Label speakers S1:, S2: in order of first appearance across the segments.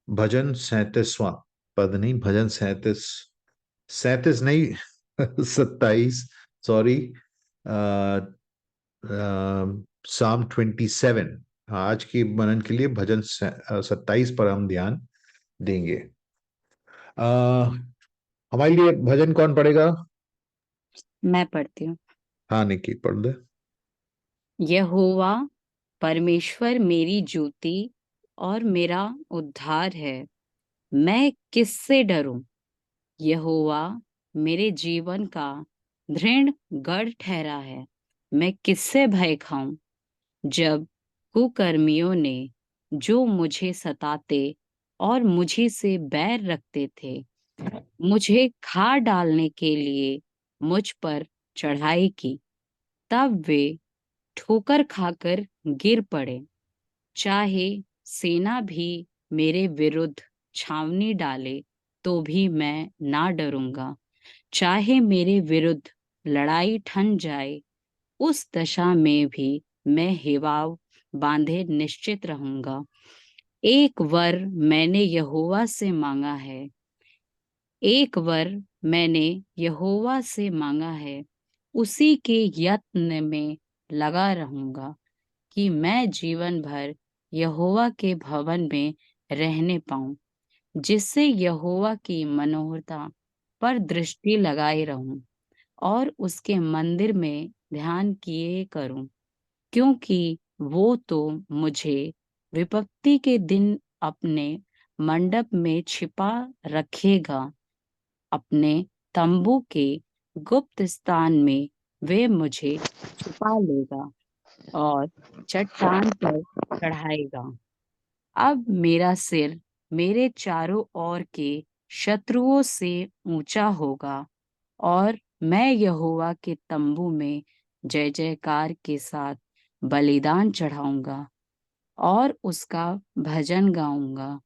S1: भजन 37वां पद नहीं, भजन 37, 37 नहीं 27, सॉरी। साम 27। आज की मनन के लिए भजन 27 पर हम ध्यान देंगे। आ, हमारे लिए भजन कौन पढ़ेगा?
S2: मैं पढ़ती हूँ।
S1: हाँ, निकी पढ़ दे।
S2: यहोवा परमेश्वर मेरी ज्योति और मेरा उद्धार है। मैं किससे डरूं? यहोवा मेरे जीवन का दृढ़ गढ़ ठहरा है। मैं किससे भय खाऊं? जब कुकर्मियों ने जो मुझे सताते और मुझे से बैर रखते थे, मुझे खा डालने के लिए मुझ पर चढ़ाई की, तब वे ठोकर खाकर गिर पड़े। चाहे सेना भी मेरे विरुद्ध छावनी डाले, तो भी मैं ना डरूंगा। चाहे मेरे विरुद्ध लड़ाई ठन जाए, उस दशा में भी मैं हिवाव बांधे निश्चित रहूंगा। एक वर मैंने यहोवा से मांगा है, एक वर मैंने यहोवा से मांगा है, उसी के यत्न में लगा रहूंगा कि मैं जीवन भर यहोवा के भवन में रहने पाऊं, जिससे यहोवा की मनोहरता पर दृष्टि लगाए रहूं और उसके मंदिर में ध्यान किए करूं, क्योंकि वो तो मुझे विपत्ति के दिन अपने मंडप में छिपा रखेगा। अपने तंबू के गुप्त स्थान में वे मुझे छुपा लेगा और चट्टान पर चढ़ाएगा। अब मेरा सिर मेरे चारों ओर के शत्रुओं से ऊंचा होगा और मैं यहोवा के तंबू में जय जयकार के साथ बलिदान चढ़ाऊंगा और उसका भजन गाऊंगा।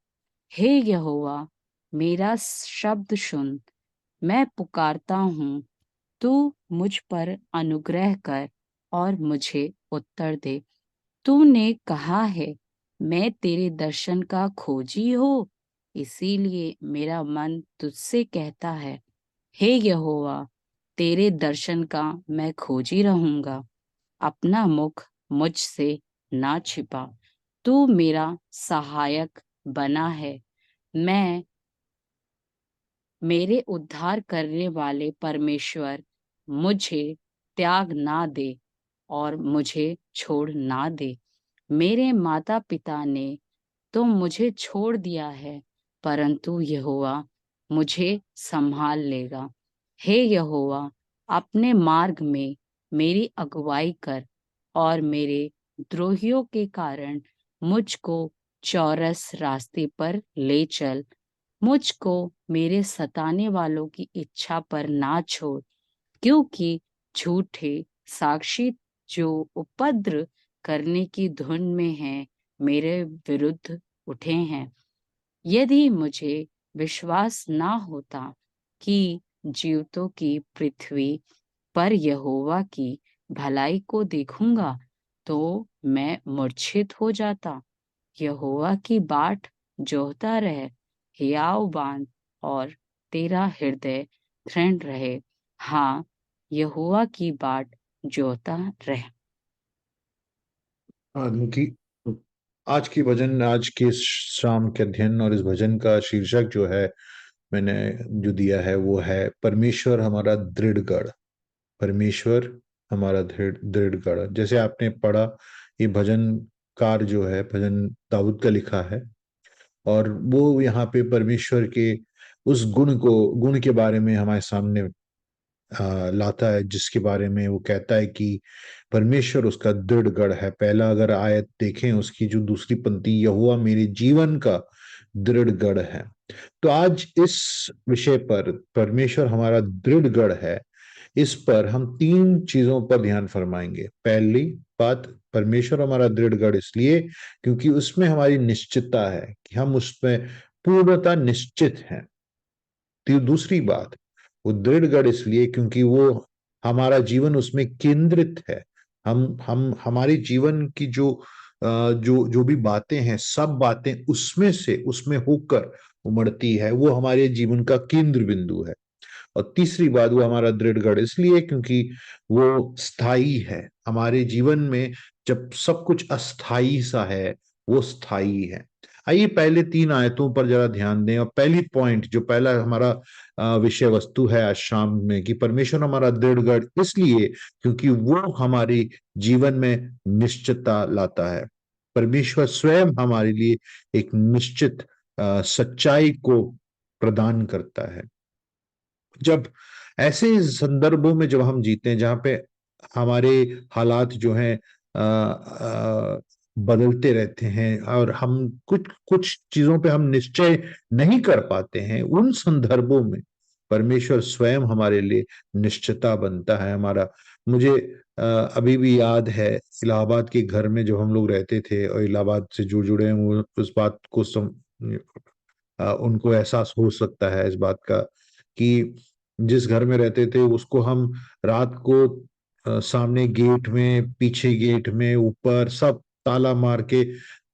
S2: हे यहोवा, मेरा शब्द सुन, मैं पुकारता हूँ, तू मुझ पर अनुग्रह कर और मुझे उत्तर दे। तूने कहा है, मैं तेरे दर्शन का खोजी हो, इसीलिए मेरा मन तुझसे कहता है, हे यहोवा, तेरे दर्शन का मैं खोजी रहूंगा। अपना मुख मुझसे ना छिपा। तू मेरा सहायक बना है। मैं मेरे उद्धार करने वाले परमेश्वर मुझे त्याग ना दे और मुझे छोड़ ना दे। मेरे माता पिता ने तो मुझे छोड़ दिया है, परंतु यहोवा मुझे संभाल लेगा। हे यहोवा, अपने मार्ग में मेरी अगुवाई कर और मेरे द्रोहियों के कारण मुझको चौरस रास्ते पर ले चल। मुझको मेरे सताने वालों की इच्छा पर ना छोड़, क्योंकि झूठे साक्षी जो उपद्र करने की धुन में हैं, मेरे विरुद्ध उठे हैं। यदि मुझे विश्वास ना होता कि जीवतों की पृथ्वी पर यहोवा की भलाई को देखूंगा, तो मैं मूर्छित हो जाता। यहोवा की बाट जोहता रहे, हियाव बांध और तेरा हृदय दृढ़ रहे। हाँ, यहोवा की बाट जोहता रहे।
S1: हाँ, निकी, आज की भजन, आज के शाम के अध्ययन और इस भजन का शीर्षक जो है मैंने जो दिया है वो है परमेश्वर हमारा दृढ़ गढ़। परमेश्वर हमारा दृढ़ दृढ़ गढ़। जैसे आपने पढ़ा, ये भजनकार जो है, भजन दाऊद का लिखा है, और वो यहाँ पे परमेश्वर के उस गुण के बारे में हमारे सामने लाता है, जिसके बारे में वो कहता है कि परमेश्वर उसका दृढ़ गढ़ है। पहला अगर आयत देखें उसकी, जो दूसरी पंक्ति, यहोवा मेरे जीवन का दृढ़ गढ़ है। तो आज इस विषय पर, परमेश्वर हमारा दृढ़ गढ़ है, इस पर हम तीन चीजों पर ध्यान फरमाएंगे। पहली बात, परमेश्वर हमारा दृढ़ गढ़ इसलिए क्योंकि उसमें हमारी निश्चितता है कि हम उसमें पूर्णतः निश्चित हैं। तो दूसरी बात, वो दृढ़ गढ़ इसलिए क्योंकि वो हमारा जीवन उसमें केंद्रित है। हम हमारे जीवन की जो जो जो भी बातें हैं, सब बातें उसमें से, उसमें होकर उमड़ती है, वो हमारे जीवन का केंद्र बिंदु है। और तीसरी बात, वो हमारा दृढ़गढ़ इसलिए क्योंकि वो स्थायी है हमारे जीवन में। जब सब कुछ अस्थाई सा है, वो स्थायी है। आइए पहले 3 आयतों पर जरा ध्यान दें। और पहली पॉइंट, जो पहला हमारा विषय वस्तु है आज शाम में, कि परमेश्वर हमारा दृढ़गढ़ इसलिए क्योंकि वो हमारे जीवन में निश्चितता लाता है। परमेश्वर स्वयं हमारे लिए एक निश्चित सच्चाई को प्रदान करता है। जब ऐसे संदर्भों में जब हम जीते हैं जहां पे हमारे हालात जो हैं बदलते रहते हैं, और हम कुछ कुछ चीजों पे हम निश्चय नहीं कर पाते हैं, उन संदर्भों में परमेश्वर स्वयं हमारे लिए निश्चितता बनता है हमारा। मुझे अभी भी याद है, इलाहाबाद के घर में जब हम लोग रहते थे, और इलाहाबाद से जुड़े हैं वो उस बात को उनको एहसास हो सकता है इस बात का, कि जिस घर में रहते थे उसको हम रात को सामने गेट में, पीछे गेट में, ऊपर सब ताला मार के,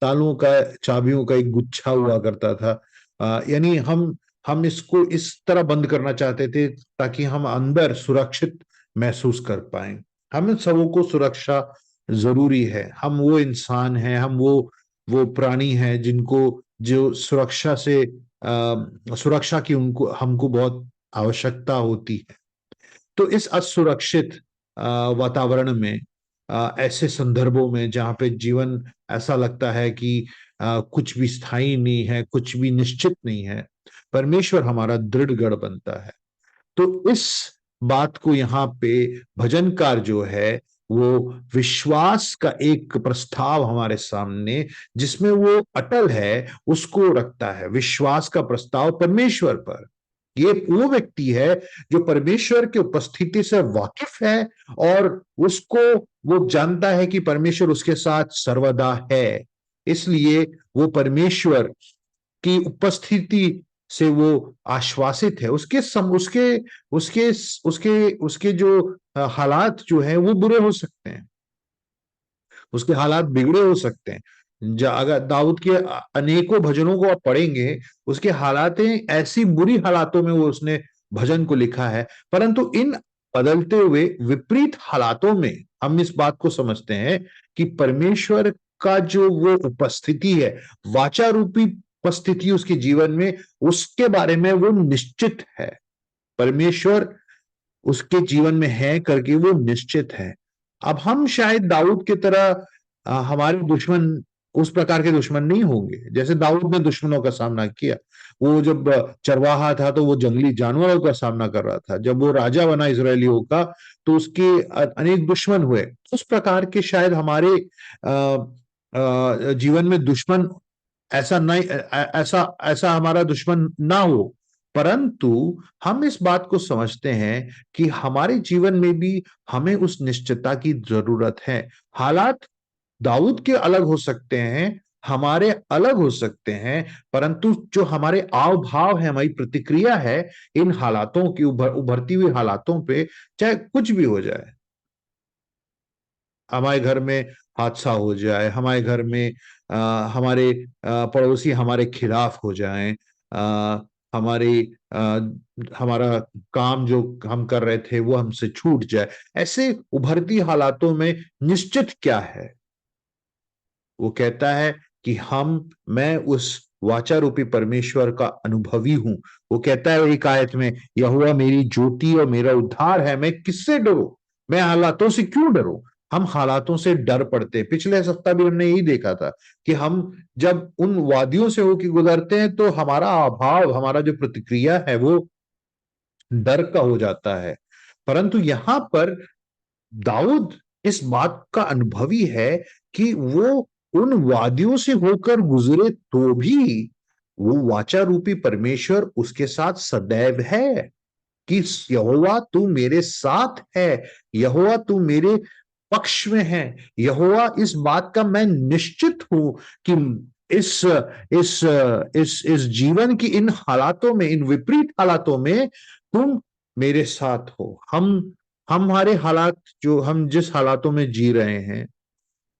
S1: तालों का, चाबियों का एक गुच्छा हुआ करता था। यानी हम इसको इस तरह बंद करना चाहते थे ताकि हम अंदर सुरक्षित महसूस कर पाए। हम सबों को सुरक्षा जरूरी है। हम वो इंसान हैं, हम वो प्राणी हैं जिनको, जो सुरक्षा की उनको हमको बहुत आवश्यकता होती है। तो इस असुरक्षित वातावरण में, ऐसे संदर्भों में जहां पे जीवन ऐसा लगता है कि कुछ भी स्थायी नहीं है, कुछ भी निश्चित नहीं है, परमेश्वर हमारा दृढ़गढ़ बनता है। तो इस बात को यहाँ पे भजनकार जो है, वो विश्वास का एक प्रस्ताव हमारे सामने, जिसमें वो अटल है, उसको रखता है। विश्वास का प्रस्ताव परमेश्वर पर। ये वो व्यक्ति है जो परमेश्वर की उपस्थिति से वाकिफ है, और उसको वो जानता है कि परमेश्वर उसके साथ सर्वदा है। इसलिए वो परमेश्वर की उपस्थिति से वो आश्वासित है। उसके उसके जो हालात जो है वो बुरे हो सकते हैं, उसके हालात बिगड़े हो सकते हैं। अगर दाऊद के अनेकों भजनों को आप पढ़ेंगे, उसके हालातें ऐसी बुरी हालातों में वो उसने भजन को लिखा है, परंतु इन बदलते हुए विपरीत हालातों में हम इस बात को समझते हैं कि परमेश्वर का जो वो उपस्थिति है, वाचा रूपी उपस्थिति उसके जीवन में, उसके बारे में वो निश्चित है। परमेश्वर उसके जीवन में है करके वो निश्चित है। अब हम शायद दाऊद की तरह हमारे दुश्मन उस प्रकार के दुश्मन नहीं होंगे जैसे दाऊद ने दुश्मनों का सामना किया। वो जब चरवाहा था तो वो जंगली जानवरों का सामना कर रहा था। जब वो राजा बना इसराइलियों का, तो उसके अनेक दुश्मन हुए। उस प्रकार के शायद हमारे जीवन में दुश्मन ऐसा नहीं, ऐसा ऐसा हमारा दुश्मन ना हो, परंतु हम इस बात को समझते हैं कि हमारे जीवन में भी हमें उस निश्चितता की जरूरत है। हालात दाऊद के अलग हो सकते हैं, हमारे अलग हो सकते हैं, परंतु जो हमारे आव भाव है, हमारी प्रतिक्रिया है इन हालातों की, उभरती हुई हालातों पे, चाहे कुछ भी हो जाए, हमारे घर में हादसा हो जाए, हमारे घर में हमारे पड़ोसी हमारे खिलाफ हो जाएं, हमारे हमारा काम जो हम कर रहे थे वो हमसे छूट जाए, ऐसे उभरती हालातों में निश्चित क्या है? वो कहता है कि मैं उस वाचा रूपी परमेश्वर का अनुभवी हूं। वो कहता है एक आयत में, यहोवा मेरी ज्योति और मेरा उद्धार है, मैं किससे डरूं? मैं हालातों से क्यों डरूं? हम हालातों से डर पड़ते। पिछले सप्ताह भी हमने यही देखा था कि हम जब उन वादियों से होकर गुजरते हैं तो हमारा अभाव, हमारा जो प्रतिक्रिया है वो डर का हो जाता है। परंतु यहां पर दाऊद इस बात का अनुभवी है कि वो उन वादियों से होकर गुजरे तो भी वो वाचा रूपी परमेश्वर उसके साथ सदैव है, कि यहोवा तू मेरे साथ है, यहोवा तू मेरे पक्ष में है। यहोवा, इस बात का मैं निश्चित हूं कि इस इस इस जीवन की इन हालातों में, इन विपरीत हालातों में तुम मेरे साथ हो। हमारे हालात, जो हम जिस हालातों में जी रहे हैं,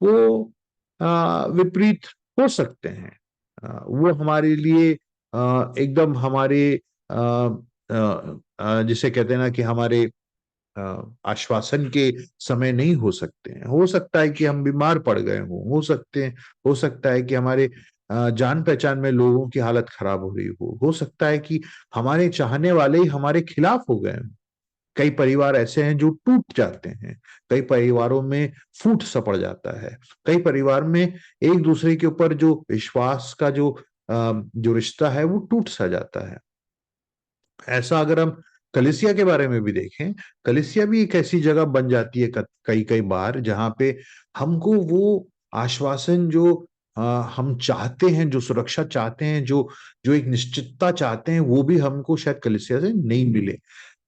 S1: वो विपरीत हो सकते हैं। वो हमारे लिए एकदम हमारे जिसे कहते हैं ना कि हमारे आश्वासन के समय नहीं हो सकते हैं। हो सकता है कि हम बीमार पड़ गए हों, हो सकता है कि हमारे जान पहचान में लोगों की हालत खराब हो रही हो सकता है कि हमारे चाहने वाले ही हमारे खिलाफ हो गए हों। कई परिवार ऐसे हैं जो टूट जाते हैं, कई परिवारों में फूट सा पड़ जाता है, कई परिवार में एक दूसरे के ऊपर जो विश्वास का जो रिश्ता है वो टूट सा जाता है। ऐसा अगर हम कलिसिया के बारे में भी देखें, कलिसिया भी एक ऐसी जगह बन जाती है कई कई बार जहां पे हमको वो आश्वासन जो हम चाहते हैं, जो सुरक्षा चाहते हैं, जो जो एक निश्चितता चाहते हैं, वो भी हमको शायद कलिसिया से नहीं मिले।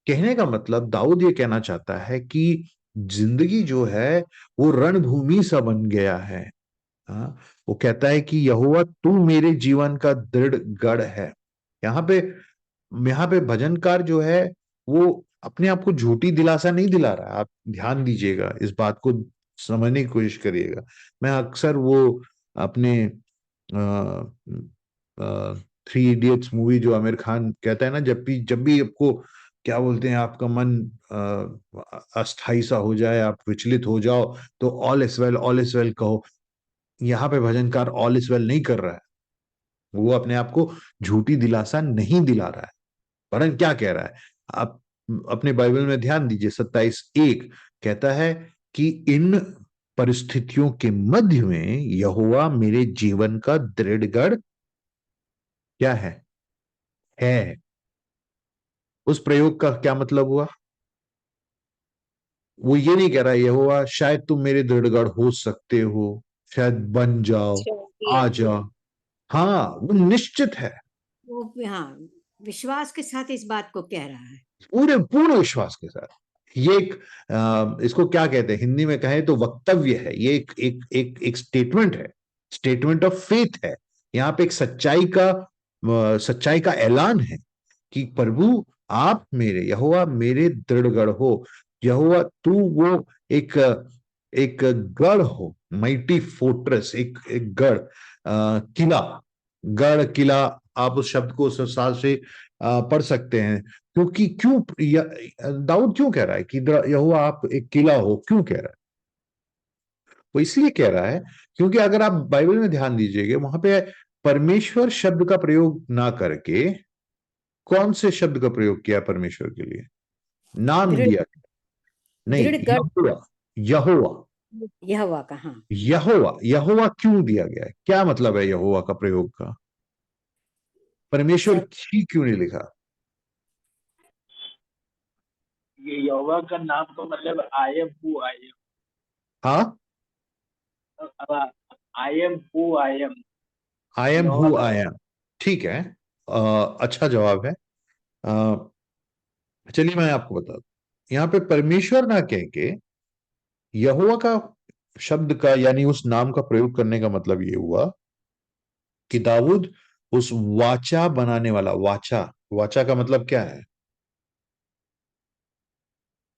S1: कहने का मतलब दाऊद ये कहना चाहता है कि जिंदगी जो है वो रणभूमि सा बन गया है। हाँ, वो कहता है कि यहोवा तू मेरे जीवन का दृढ़ गढ़ है। यहाँ पे यहाँ पे भजनकार जो है वो अपने आप को झूठी दिलासा नहीं दिला रहा। आप ध्यान दीजिएगा, इस बात को समझने की कोशिश करिएगा। मैं अक्सर वो अपने थ्री इडियट्स मूवी जो आमिर खान कहता है ना, जब भी आपको क्या बोलते हैं, आपका मन अस्थाई सा हो जाए, आप विचलित हो जाओ, तो ऑल इज वेल कहो। यहाँ पे भजनकार ऑल इज वेल नहीं कर रहा है। वो अपने आप को झूठी दिलासा नहीं दिला रहा है, वरन क्या कह रहा है? आप अपने बाइबल में ध्यान दीजिए, 27:1 कहता है कि इन परिस्थितियों के मध्य में यहोवा मेरे जीवन का दृढ़ गढ़ क्या है। उस प्रयोग का क्या मतलब हुआ? वो ये नहीं कह रहा यहोवा शायद तुम मेरे दृढ़ गढ़ हो सकते हो, शायद बन जाओ,
S3: श्योरिटी
S1: आ
S3: है।
S1: जाओ। हाँ, वो निश्चित है,
S3: वो हाँ, विश्वास के साथ इस बात को कह रहा है।
S1: पूरे पूर्ण विश्वास के साथ। ये एक इसको क्या कहते हैं, हिंदी में कहें तो वक्तव्य है। ये एक स्टेटमेंट है, स्टेटमेंट ऑफ फेथ है। यहाँ पे एक सच्चाई का ऐलान है कि प्रभु आप मेरे, यहोवा मेरे दृढ़ गढ़ हो। यहोवा तू वो एक एक गढ़ हो, माइटी फोर्ट्रेस, एक गढ़, किला, गढ़ किला। आप उस शब्द को उस हिसाब से पढ़ सकते हैं। क्योंकि दाऊद क्यों कह रहा है कि यहोवा आप एक किला हो, क्यों कह रहा है? वो इसलिए कह रहा है क्योंकि अगर आप बाइबल में ध्यान दीजिएगा, वहां पे परमेश्वर शब्द का प्रयोग ना करके कौन से शब्द का प्रयोग किया परमेश्वर के लिए? नाम
S3: दृढ़
S1: दिया नहीं,
S3: दृढ़ गढ़
S1: यहोवा। यहोवा,
S3: यहोवा का, हाँ।
S1: यहोवा, यहोवा क्यों दिया गया है? क्या मतलब है यहोवा का प्रयोग का? परमेश्वर
S3: सब
S1: ही क्यों नहीं लिखा?
S4: ये यहोवा का नाम का मतलब आई एम हु आई
S1: हाँ,
S4: am. I am who I am.
S1: I am
S4: यहोवा
S1: हु
S4: का
S1: आई एम। ठीक है, अच्छा जवाब है। चलिए मैं आपको बता दूं, यहाँ पे परमेश्वर ना कह के यहोवा का शब्द का यानी उस नाम का प्रयोग करने का मतलब ये हुआ कि दाऊद उस वाचा बनाने वाला, वाचा, वाचा का मतलब क्या है?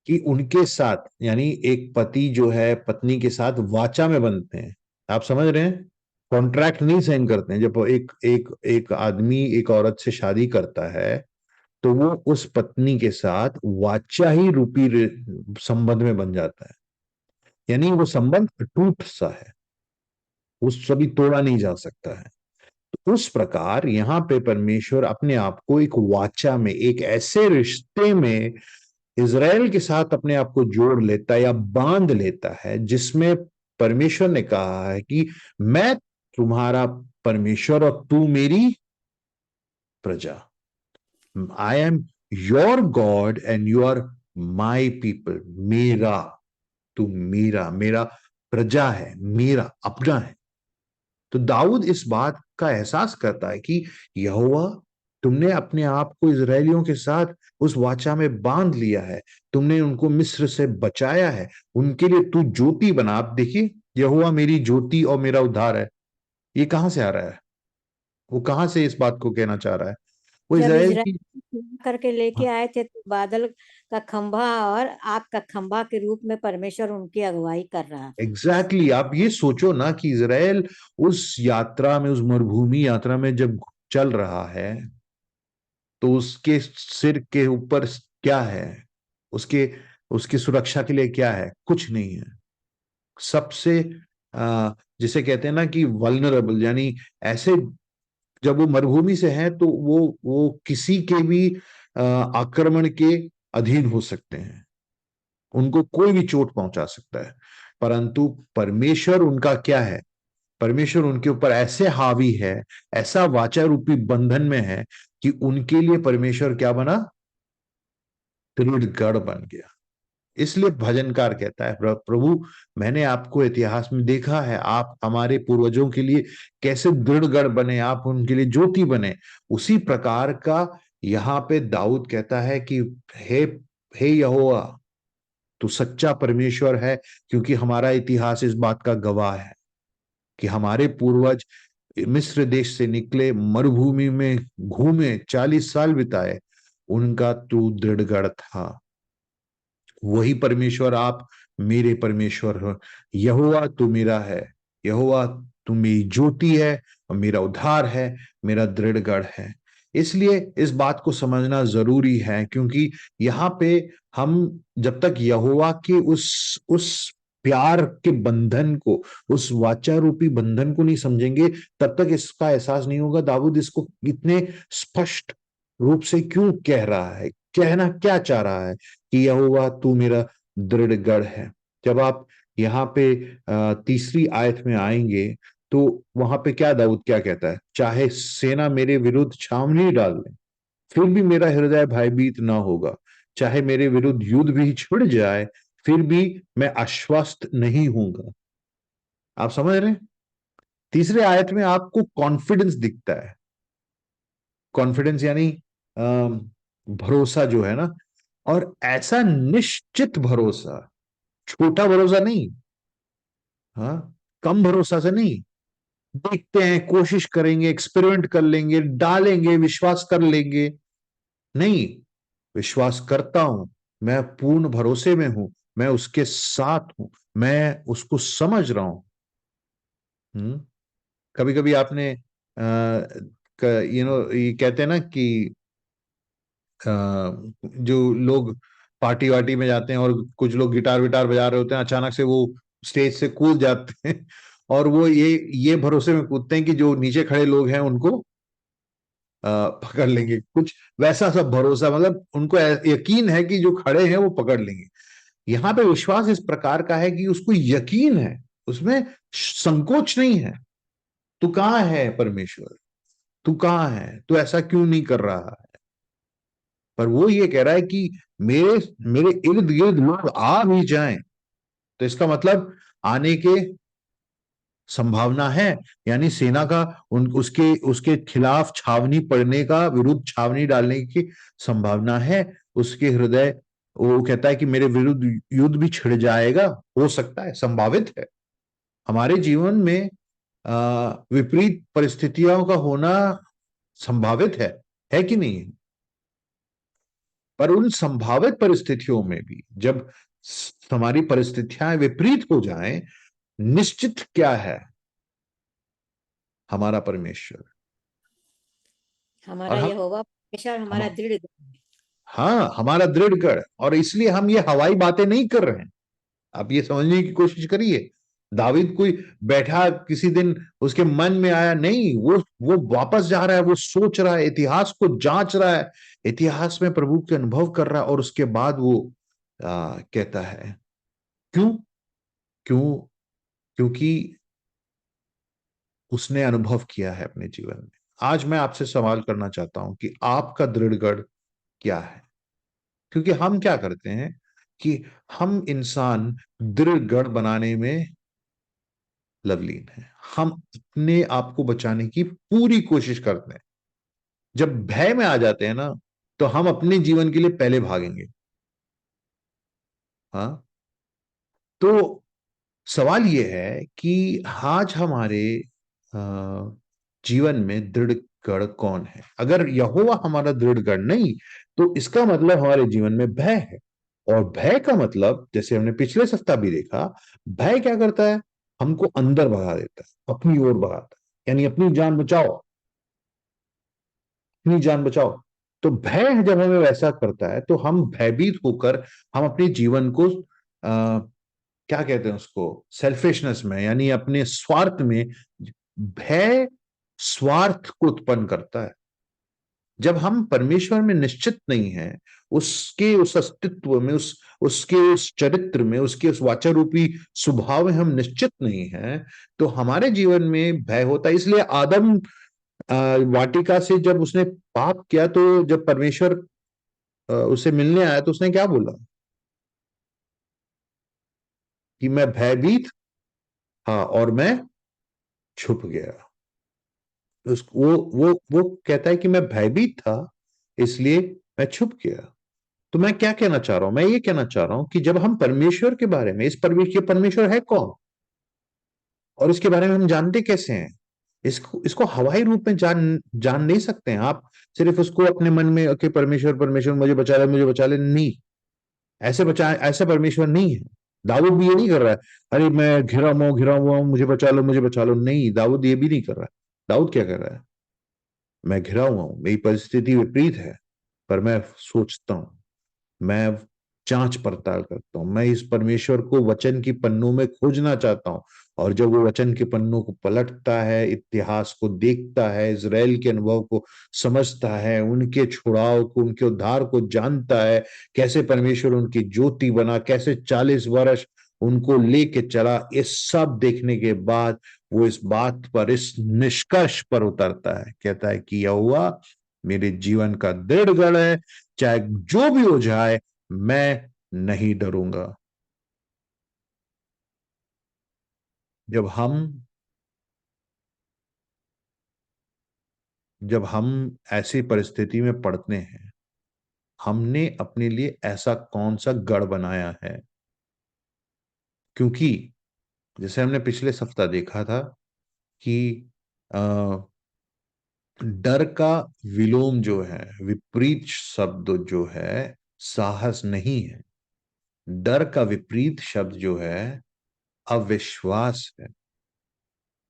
S1: कि उनके साथ, यानी एक पति जो है पत्नी के साथ वाचा में बनते हैं। आप समझ रहे हैं? कॉन्ट्रैक्ट नहीं साइन करते हैं। जब एक एक एक आदमी एक औरत से शादी करता है तो वो उस पत्नी के साथ वाचा ही रूपी संबंध में बन जाता है। यानी वो संबंध अटूट सा है, उस कभी तोड़ा नहीं जा सकता है। तो उस प्रकार यहां पे परमेश्वर अपने आप को एक वाचा में, एक ऐसे रिश्ते में इज़राइल के साथ अपने आप को जोड़ लेता है या बांध लेता है, जिसमें परमेश्वर ने कहा है कि मैं तुम्हारा परमेश्वर और तू मेरी प्रजा। I am your God and you are my people. मेरा, तू मेरा, मेरा प्रजा है, मेरा अपना है। तो दाऊद इस बात का एहसास करता है कि यहोवा तुमने अपने आप को इजरायलियों के साथ उस वाचा में बांध लिया है, तुमने उनको मिस्र से बचाया है, उनके लिए तू ज्योति बना। आप देखिए, यहोवा मेरी ज्योति और मेरा उद्धार है, ये कहां से आ रहा है? वो कहां से इस बात को कहना चाह रहा है? वो
S3: जब
S1: इज़राइल की।
S3: इजराइल करके लेके आए थे तो बादल का खंभा और आग का खंभा के रूप में परमेश्वर उनकी अगुवाई कर रहा था।
S1: एग्जैक्टली आप ये सोचो ना कि इज़राइल उस यात्रा में, उस मरुभूमि यात्रा में जब चल रहा है, तो उसके सिर के ऊपर क्या है? उसके उसकी सुरक्षा के लिए क्या है? कुछ नहीं है। सबसे जिसे कहते हैं ना कि वल्नरेबल, यानी ऐसे, जब वो मरुभूमि से हैं तो वो किसी के भी आक्रमण के अधीन हो सकते हैं, उनको कोई भी चोट पहुंचा सकता है। परंतु परमेश्वर उनका क्या है? परमेश्वर उनके ऊपर ऐसे हावी है, ऐसा वाचा रूपी बंधन में है कि उनके लिए परमेश्वर क्या बना? दृढ़ गढ़ बन गया। इसलिए भजनकार कहता है, प्रभु मैंने आपको इतिहास में देखा है, आप हमारे पूर्वजों के लिए कैसे दृढ़ गढ़ बने, आप उनके लिए ज्योति बने। उसी प्रकार का यहाँ पे दाऊद कहता है कि हे हे यहोवा, तू सच्चा परमेश्वर है, क्योंकि हमारा इतिहास इस बात का गवाह है कि हमारे पूर्वज मिस्र देश से निकले, मरुभूमि में घूमे, 40 साल बिताए, उनका तू दृढ़गढ़ था। वही परमेश्वर आप मेरे परमेश्वर हो। यहोवा तू मेरा है, यहोवा तू मेरी ज्योति है और मेरा उद्धार है, मेरा दृढ़गढ़ है। इसलिए इस बात को समझना जरूरी है, क्योंकि यहाँ पे हम जब तक यहोवा के उस प्यार के बंधन को, उस वाचा रूपी बंधन को नहीं समझेंगे, तब तक इसका एहसास नहीं होगा दाऊद इसको इतने स्पष्ट रूप से क्यों कह रहा है, कहना क्या चाह रहा है कि यहोवा तू मेरा दृढ़ गढ़ है। जब आप यहाँ पे तीसरी आयत में आएंगे तो वहां पे क्या दाऊद क्या कहता है? चाहे सेना मेरे विरुद्ध छावनी डाल ले, फिर भी मेरा हृदय भयभीत ना होगा। चाहे मेरे विरुद्ध युद्ध भी छिड़ जाए, फिर भी मैं आश्वस्त नहीं हूंगा। आप समझ रहे हैं? तीसरे आयत में आपको कॉन्फिडेंस दिखता है। कॉन्फिडेंस यानी भरोसा जो है ना, और ऐसा निश्चित भरोसा, छोटा भरोसा नहीं, हाँ, कम भरोसा से नहीं। देखते हैं, कोशिश करेंगे, एक्सपेरिमेंट कर लेंगे, डालेंगे, विश्वास कर लेंगे, नहीं, विश्वास करता हूं, मैं पूर्ण भरोसे में हूं, मैं उसके साथ हूं, मैं उसको समझ रहा हूं। कभी कभी आपने ये कहते हैं ना कि जो लोग पार्टी वार्टी में जाते हैं और कुछ लोग गिटार विटार बजा रहे होते हैं, अचानक से वो स्टेज से कूद जाते हैं और वो ये भरोसे में कूदते हैं कि जो नीचे खड़े लोग हैं उनको पकड़ लेंगे। कुछ वैसा सब भरोसा, मतलब उनको यकीन है कि जो खड़े हैं वो पकड़ लेंगे। यहाँ पे विश्वास इस प्रकार का है कि उसको यकीन है, उसमें संकोच नहीं है। तू कहाँ है परमेश्वर? तू कहाँ है? तू ऐसा क्यों नहीं कर रहा है? पर वो ये कह रहा है कि मेरे मेरे इर्द गिर्द लोग आ भी जाएं, तो इसका मतलब आने के संभावना है, यानी सेना का उसके उसके खिलाफ छावनी पड़ने का, विरुद्ध छावनी डालने की संभावना है। उसके हृदय, वो कहता है कि मेरे विरुद्ध युद्ध भी छिड़ जाएगा, हो सकता है, संभावित है। हमारे जीवन में विपरीत परिस्थितियों का होना संभावित है कि नहीं? पर उन संभावित परिस्थितियों में भी जब हमारी परिस्थितियां विपरीत हो जाएं, निश्चित क्या है? हमारा परमेश्वर। और
S3: हमारा
S1: हम
S3: यहोवा परमेश्वर हमारा
S1: हम
S3: दृढ़ गढ़ है।
S1: हाँ, हमारा दृढ़ गढ़। और इसलिए हम ये हवाई बातें नहीं कर रहे हैं। आप ये समझने की कोशिश करिए, दावीद कोई बैठा किसी दिन उसके मन में आया नहीं, वो वापस जा रहा है, वो सोच रहा है, इतिहास को जांच रहा है, इतिहास में प्रभु के अनुभव कर रहा है, और उसके बाद वो कहता है क्यों? क्यों? क्योंकि उसने अनुभव किया है अपने जीवन में। आज मैं आपसे सवाल करना चाहता हूं कि आपका दृढ़गढ़ क्या है? क्योंकि हम क्या करते हैं कि हम इंसान दृढ़गढ़ बनाने में लवलीन है। हम अपने आप को बचाने की पूरी कोशिश करते हैं। जब भय में आ जाते हैं ना, तो हम अपने जीवन के लिए पहले भागेंगे। हाँ, तो सवाल यह है कि आज हमारे जीवन में दृढ़ गढ़ कौन है? अगर यहोवा हमारा दृढ़ गढ़ नहीं, तो इसका मतलब हमारे जीवन में भय है। और भय का मतलब, जैसे हमने पिछले सप्ताह भी देखा, भय क्या करता है? हमको अंदर भगा देता है, अपनी ओर भगाता है, यानी अपनी जान बचाओ, अपनी जान बचाओ। तो भय जब हमें वैसा करता है, तो हम भयभीत होकर हम अपने जीवन को क्या कहते हैं उसको, सेल्फिशनेस में, यानी अपने स्वार्थ में, भय स्वार्थ को उत्पन्न करता है। जब हम परमेश्वर में निश्चित नहीं हैं, उसके उस अस्तित्व में, उसके उस चरित्र में, उसके उस वाचारूपी स्वभाव में हम निश्चित नहीं हैं, तो हमारे जीवन में भय होता है। इसलिए आदम वाटिका से जब उसने पाप किया, तो जब परमेश्वर उसे मिलने आया, तो उसने क्या बोला? कि मैं भयभीत, हाँ, और मैं छुप गया। वो कहता है कि मैं भयभीत था, इसलिए मैं छुप गया। तो मैं क्या कहना चाह रहा हूं? मैं ये कहना चाह रहा हूं कि जब हम परमेश्वर के बारे में, इस परमेश्वर है कौन, और इसके बारे में हम जानते कैसे हैं? इसको हवाई रूप में जान नहीं सकते हैं आप। सिर्फ उसको अपने मन में, ओके परमेश्वर परमेश्वर मुझे बचा ले, मुझे बचा ले, नहीं। ऐसा परमेश्वर नहीं है। दाऊद भी ये नहीं कर रहा है, अरे मैं घिरा हुआ हूं, मुझे बचा लो, मुझे बचा लो। नहीं, दाऊद ये भी नहीं कर रहा है। दाऊद क्या कर रहा है? मैं घिरा हुआ हूं, मेरी परिस्थिति विपरीत है, पर मैं सोचता हूं, मैं जांच पड़ताल करता हूं, मैं इस परमेश्वर को वचन की पन्नों में खोजना चाहता हूं। और जब वो वचन के पन्नों को पलटता है, इतिहास को देखता है, इजराइल के अनुभव को समझता है, उनके छुड़ाव को, उनके उद्धार को जानता है, कैसे परमेश्वर उनकी ज्योति बना, कैसे 40 वर्ष उनको लेके चला, इस सब देखने के बाद वो इस बात पर, इस निष्कर्ष पर उतरता है, कहता है कि यहोवा मेरे जीवन का दृढ़ गढ़ है, चाहे जो भी हो जाए मैं नहीं डरूंगा। जब हम ऐसी परिस्थिति में पड़ते हैं, हमने अपने लिए ऐसा कौन सा गढ़ बनाया है? क्योंकि जैसे हमने पिछले सप्ताह देखा था कि डर का विलोम जो है, विपरीत शब्द जो है, साहस नहीं है। डर का विपरीत शब्द जो है, अविश्वास है।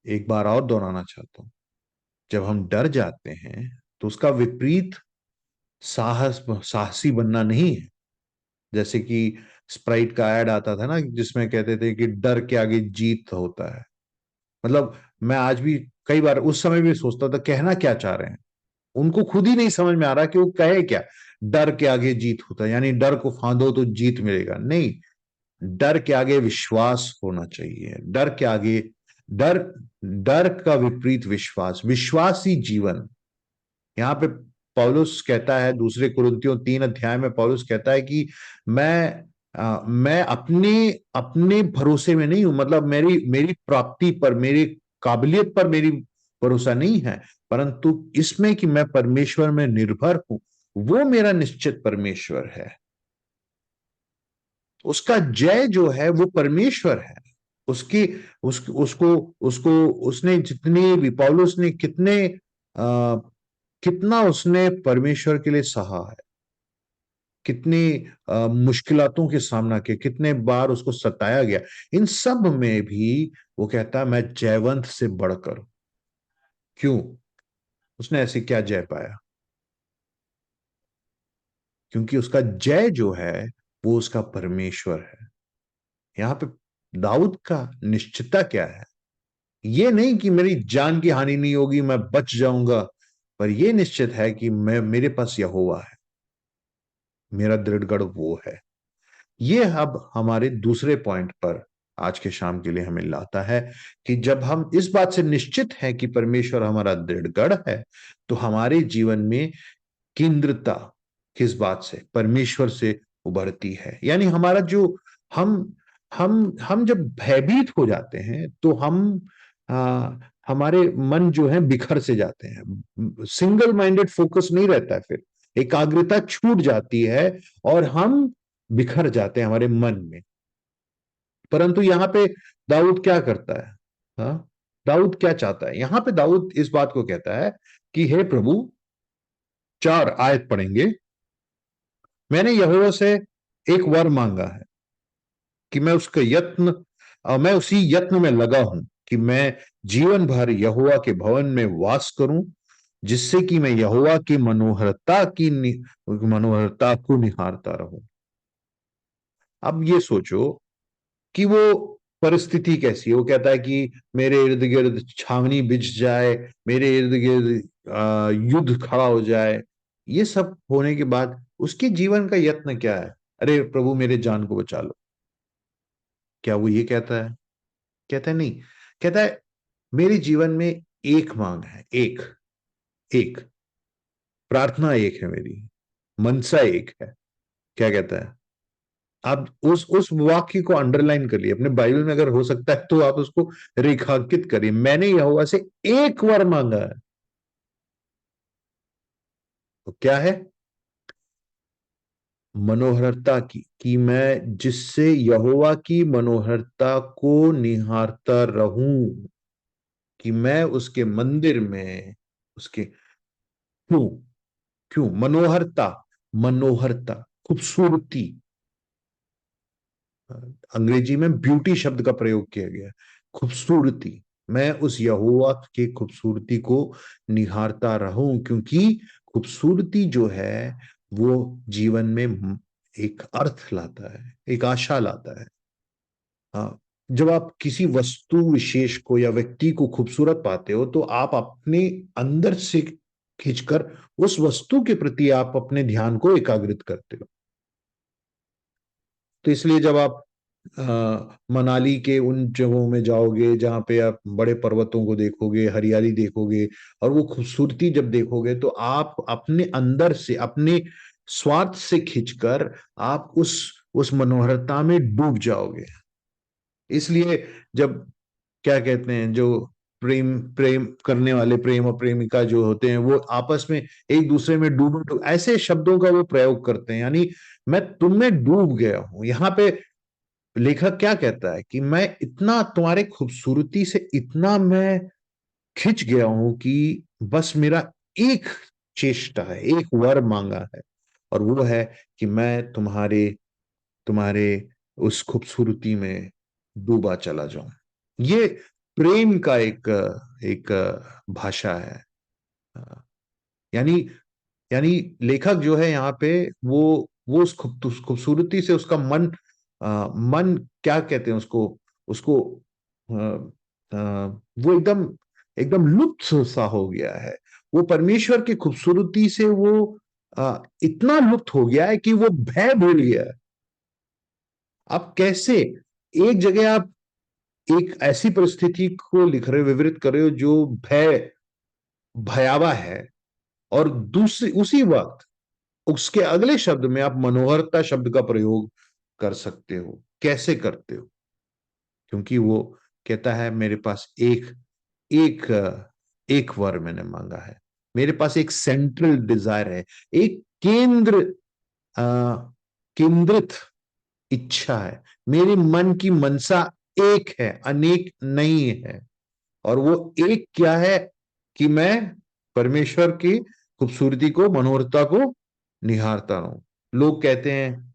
S1: एक बार और दोहराना चाहता हूं, जब हम डर जाते हैं, तो उसका विपरीत साहसी बनना नहीं है। जैसे कि स्प्राइट का ऐड आता था ना, जिसमें कहते थे कि डर के आगे जीत होता है। मतलब मैं आज भी कई बार उस समय भी सोचता था, कहना क्या चाह रहे हैं। उनको खुद ही नहीं समझ में आ रहा कि वो कहे क्या। डर के आगे जीत होता है, यानी डर को फांदो तो जीत मिलेगा, नहीं। डर के आगे विश्वास होना चाहिए। डर डर का विपरीत विश्वास, विश्वासी जीवन। यहाँ पे पौलुस कहता है, दूसरे कुरिन्थियों 3 अध्याय में पौलुस कहता है कि मैं अपने अपने भरोसे में नहीं हूं, मतलब मेरी मेरी प्राप्ति पर, मेरी काबिलियत पर मेरी भरोसा नहीं है, परंतु इसमें कि मैं परमेश्वर में निर्भर हूं, वो मेरा निश्चित परमेश्वर है। उसका जय जो है वो परमेश्वर है। उसकी उसको उसको उसने जितनी भी, पौलुस ने कितना उसने परमेश्वर के लिए सहा है, कितनी मुश्किलातों के सामना किया, कितने बार उसको सताया गया। इन सब में भी वो कहता है, मैं जयवंत से बढ़कर। क्यों? उसने ऐसे क्या जय पाया? क्योंकि उसका जय जो है वो उसका परमेश्वर है। यहां पे दाऊद का निश्चितता क्या है? ये नहीं कि मेरी जान की हानि नहीं होगी, मैं बच जाऊंगा, पर यह निश्चित है कि मेरे पास यहोवा है, मेरा दृढ़गढ़ वो है। ये अब हमारे दूसरे पॉइंट पर आज के शाम के लिए हमें लाता है कि जब हम इस बात से निश्चित हैं कि परमेश्वर हमारा दृढ़गढ़ है, तो हमारे जीवन में केंद्रता किस बात से? परमेश्वर से उभरती है। यानी हमारा जो हम हम जब भयभीत हो जाते हैं, तो हमारे मन जो है बिखर से जाते हैं, सिंगल माइंडेड फोकस नहीं रहता है, फिर एकाग्रता छूट जाती है और हम बिखर जाते हैं हमारे मन में। परंतु यहां पे दाऊद क्या करता है? हाँ, दाऊद क्या चाहता है? यहां पे दाऊद इस बात को कहता है कि हे प्रभु, 4 आयत पढ़ेंगे, मैंने यहोवा से एक वर मांगा है कि मैं उसी यत्न में लगा हूं कि मैं जीवन भर यहोवा के भवन में वास करूं, जिससे कि मैं यहोवा की मनोहरता को निहारता रहूं। अब ये सोचो कि वो परिस्थिति कैसी है। वो कहता है कि मेरे इर्द गिर्द छावनी बिछ जाए, मेरे इर्द गिर्द युद्ध खड़ा हो जाए। ये सब होने के बाद उसके जीवन का यत्न क्या है? अरे प्रभु, मेरे जान को बचा लो। क्या वो ये कहता है? कहता है नहीं। कहता है मेरे जीवन में एक मांग है, एक एक प्रार्थना एक है, मेरी मनसा एक है। क्या कहता है? आप उस वाक्य को अंडरलाइन कर लिए अपने बाइबल में, अगर हो सकता है तो आप उसको रेखांकित करिए। मैंने यहोवा से एक वर मांगा है। तो क्या है? मनोहरता की, कि मैं जिससे यहोवा की मनोहरता को निहारता रहूं, कि मैं उसके मंदिर में उसके क्यों क्यों मनोहरता, मनोहरता खूबसूरती, अंग्रेजी में ब्यूटी शब्द का प्रयोग किया गया है, खूबसूरती। मैं उस यहोवा की खूबसूरती को निहारता रहूं, क्योंकि खूबसूरती जो है वो जीवन में एक अर्थ लाता है, एक आशा लाता है। हाँ, जब आप किसी वस्तु विशेष को या व्यक्ति को खूबसूरत पाते हो तो आप अपने अंदर से खींचकर उस वस्तु के प्रति आप अपने ध्यान को एकाग्रित करते हो। तो इसलिए जब आप मनाली के उन जगहों में जाओगे जहां पे आप बड़े पर्वतों को देखोगे, हरियाली देखोगे और वो खूबसूरती जब देखोगे, तो आप अपने अंदर से, अपने स्वार्थ से खींचकर आप उस मनोहरता में डूब जाओगे। इसलिए जब, क्या कहते हैं, जो प्रेम प्रेम करने वाले, प्रेम और प्रेमिका जो होते हैं, वो आपस में एक दूसरे में डूबो, ऐसे शब्दों का वो प्रयोग करते हैं, यानी मैं तुम में डूब गया हूं। यहाँ पे लेखक क्या कहता है कि मैं इतना तुम्हारे खूबसूरती से इतना मैं खिंच गया हूं कि बस मेरा एक चेष्टा है, एक वर मांगा है, और वो है कि मैं तुम्हारे तुम्हारे उस खूबसूरती में डूबा चला जाऊं। ये प्रेम का एक एक भाषा है। यानी यानी लेखक जो है यहाँ पे, वो उस खूबसूरती से उसका मन, क्या कहते हैं उसको, उसको अ, वो एकदम एकदम लुप्त सा हो गया है। वो परमेश्वर की खूबसूरती से वो इतना लुप्त हो गया है कि वो भय भूल गया है। आप कैसे, एक जगह आप एक ऐसी परिस्थिति को लिख रहे हो, विवरित कर रहे हो जो भयावह है, और दूसरी उसी वक्त उसके अगले शब्द में आप मनोहरता शब्द का प्रयोग कर सकते हो। कैसे करते हो? क्योंकि वो कहता है मेरे पास एक एक एक वर मैंने मांगा है, मेरे पास एक सेंट्रल डिजायर है, एक केंद्रित इच्छा है। मेरे मन की मनसा एक है, अनेक नहीं है। और वो एक क्या है? कि मैं परमेश्वर की खूबसूरती को, मनोहरता को निहारता रहूं। लोग कहते हैं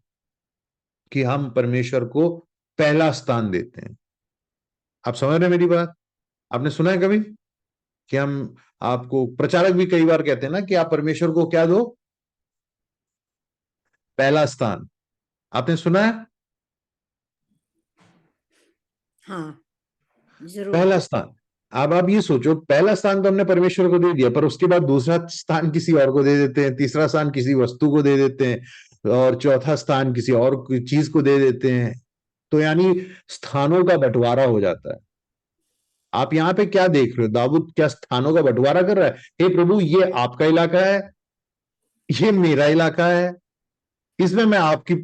S1: कि हम परमेश्वर को पहला स्थान देते हैं। आप समझ रहे हैं मेरी बात? आपने सुना है कभी कि हम, आपको प्रचारक भी कई बार कहते हैं ना कि आप परमेश्वर को क्या दो? पहला स्थान। आपने सुना है?
S3: हाँ, जरूर।
S1: पहला स्थान। अब आप ये सोचो, पहला स्थान तो हमने परमेश्वर को दे दिया, पर उसके बाद दूसरा स्थान किसी और को दे देते हैं, तीसरा स्थान किसी वस्तु को दे देते हैं, और चौथा स्थान किसी और चीज को दे देते हैं। तो यानी स्थानों का बंटवारा हो जाता है। आप यहाँ पे क्या देख रहे हो? दाऊद क्या स्थानों का बंटवारा कर रहा है? हे प्रभु, ये आपका इलाका है, ये मेरा इलाका है, इसमें मैं आपकी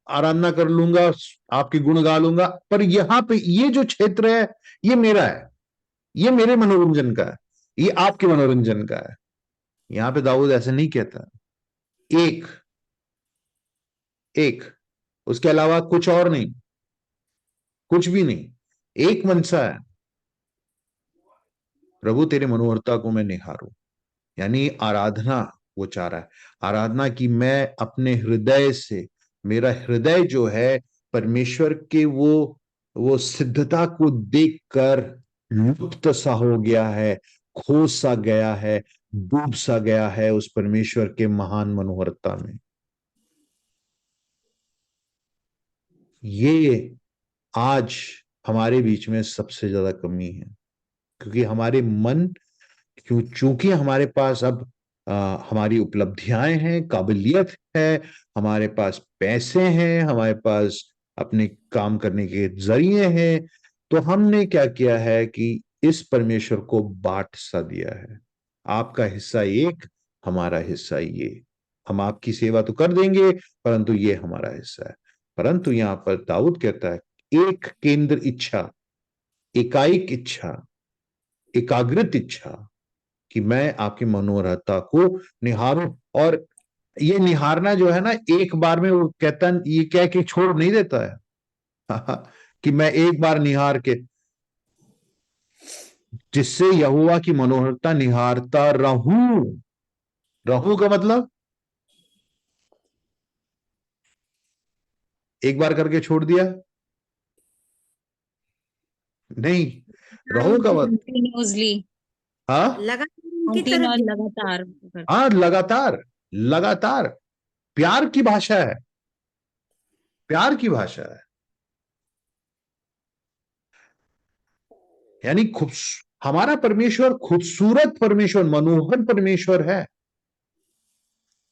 S1: आराधना कर लूंगा, आपके गुण गा लूंगा, पर यहाँ पे ये जो क्षेत्र है ये मेरा है, ये मेरे मनोरंजन का है, ये आपके मनोरंजन का है। यहां पे दाऊद ऐसे नहीं कहता। एक एक, उसके अलावा कुछ और नहीं, कुछ भी नहीं, एक मनसा है। प्रभु तेरे मनोहरता को मैं निहारूं, यानी आराधना वो चाह रहा है। आराधना की मैं अपने हृदय से, मेरा हृदय जो है परमेश्वर के वो सिद्धता को देखकर लुप्त सा हो गया है, खो सा गया है, डूब सा गया है उस परमेश्वर के महान मनोहरता में। ये आज हमारे बीच में सबसे ज्यादा कमी है, क्योंकि हमारे मन, चूंकि हमारे पास अब हमारी उपलब्धियां हैं, काबिलियत है, हमारे पास पैसे हैं, हमारे पास अपने काम करने के जरिए हैं, तो हमने क्या किया है कि इस परमेश्वर को बांट सा दिया है। आपका हिस्सा एक, हमारा हिस्सा ये। हम आपकी सेवा तो कर देंगे, परंतु ये हमारा हिस्सा है। परंतु यहां पर दाऊद कहता है एक केंद्र इच्छा, एकाएक इच्छा, एकाग्रत इच्छा कि मैं आपकी मनोहरता को निहारूं। और ये निहारना जो है ना, एक बार में वो कहता, ये क्या कि छोड़ नहीं देता है कि मैं एक बार निहार के, जिससे यहोवा की मनोहरता निहारता रहूं। रहूं का मतलब एक बार करके छोड़ दिया नहीं, रहूं का मतलब
S2: कंटिन्यूअसली,
S1: हाँ
S3: लगातार उनकी तरफ
S2: कंटिन्यूअस,
S3: ध्यान
S2: लगातार
S1: हाँ, लगातार लगातार। प्यार की भाषा है, प्यार की भाषा है। यानी हमारा परमेश्वर खूबसूरत परमेश्वर, मनोहर परमेश्वर है।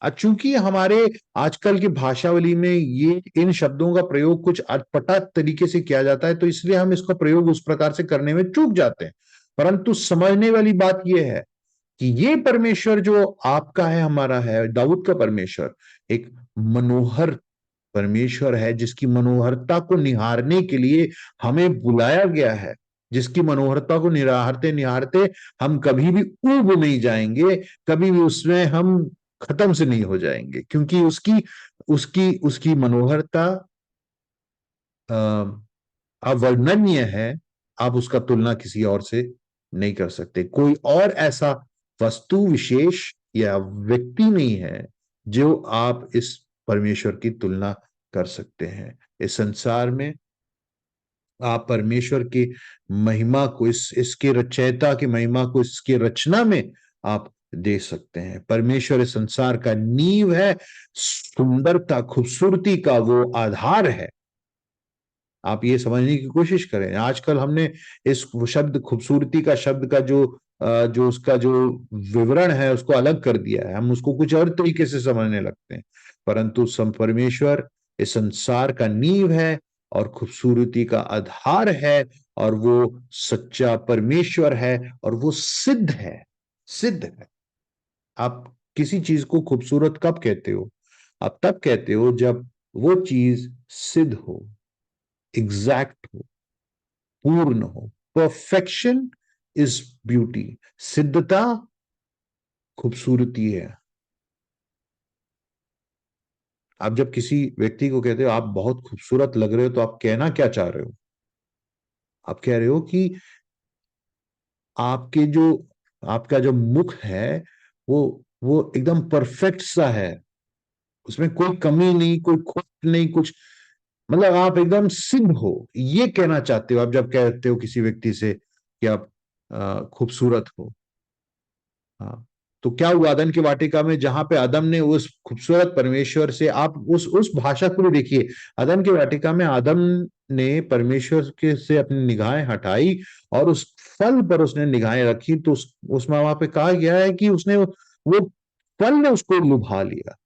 S1: चूंकि हमारे आजकल की भाषावली में ये इन शब्दों का प्रयोग कुछ अटपटा तरीके से किया जाता है, तो इसलिए हम इसका प्रयोग उस प्रकार से करने में चूक जाते हैं। परंतु समझने वाली बात यह है कि ये परमेश्वर जो आपका है, हमारा है, दाऊद का परमेश्वर एक मनोहर परमेश्वर है, जिसकी मनोहरता को निहारने के लिए हमें बुलाया गया है, जिसकी मनोहरता को निहारते निहारते हम कभी भी ऊब नहीं जाएंगे, कभी भी उसमें हम खत्म से नहीं हो जाएंगे, क्योंकि उसकी उसकी उसकी मनोहरता अवर्णनीय है। आप उसका तुलना किसी और से नहीं कर सकते। कोई और ऐसा वस्तु विशेष या व्यक्ति नहीं है जो आप इस परमेश्वर की तुलना कर सकते हैं। इस संसार में आप परमेश्वर की महिमा को, इसके रचयिता की महिमा को इसके रचना में आप दे सकते हैं। परमेश्वर इस संसार का नींव है, सुंदरता खूबसूरती का वो आधार है। आप ये समझने की कोशिश करें। आजकल हमने इस शब्द खूबसूरती का शब्द का जो उसका जो विवरण है उसको अलग कर दिया है, हम उसको कुछ और तरीके से समझने लगते हैं। परंतु परमेश्वर इस संसार का नींव है और खूबसूरती का आधार है, और वो सच्चा परमेश्वर है, और वो सिद्ध है, सिद्ध है। आप किसी चीज को खूबसूरत कब कहते हो? आप तब कहते हो जब वो चीज सिद्ध हो, एग्जैक्ट हो, पूर्ण हो। परफेक्शन इज ब्यूटी, सिद्धता खूबसूरती है। आप जब किसी व्यक्ति को कहते हो आप बहुत खूबसूरत लग रहे हो, तो आप कहना क्या चाह रहे हो? आप कह रहे हो कि आपके जो आपका जो मुख है वो एकदम परफेक्ट सा है, उसमें कोई कमी नहीं, कोई खोट नहीं, कुछ मतलब आप एकदम सिद्ध हो, ये कहना चाहते हो आप जब कहते हो किसी व्यक्ति से कि आप खूबसूरत हो। हाँ, तो क्या हुआ अदन की वाटिका में, जहां पे आदम ने उस खूबसूरत परमेश्वर से, आप उस भाषा को भी देखिए। अदन की वाटिका में आदम ने परमेश्वर के से अपनी निगाहें हटाई और उस फल पर उसने निगाहें रखी, तो उसमें वहां पे कहा गया है कि उसने वो फल ने उसको लुभा लिया।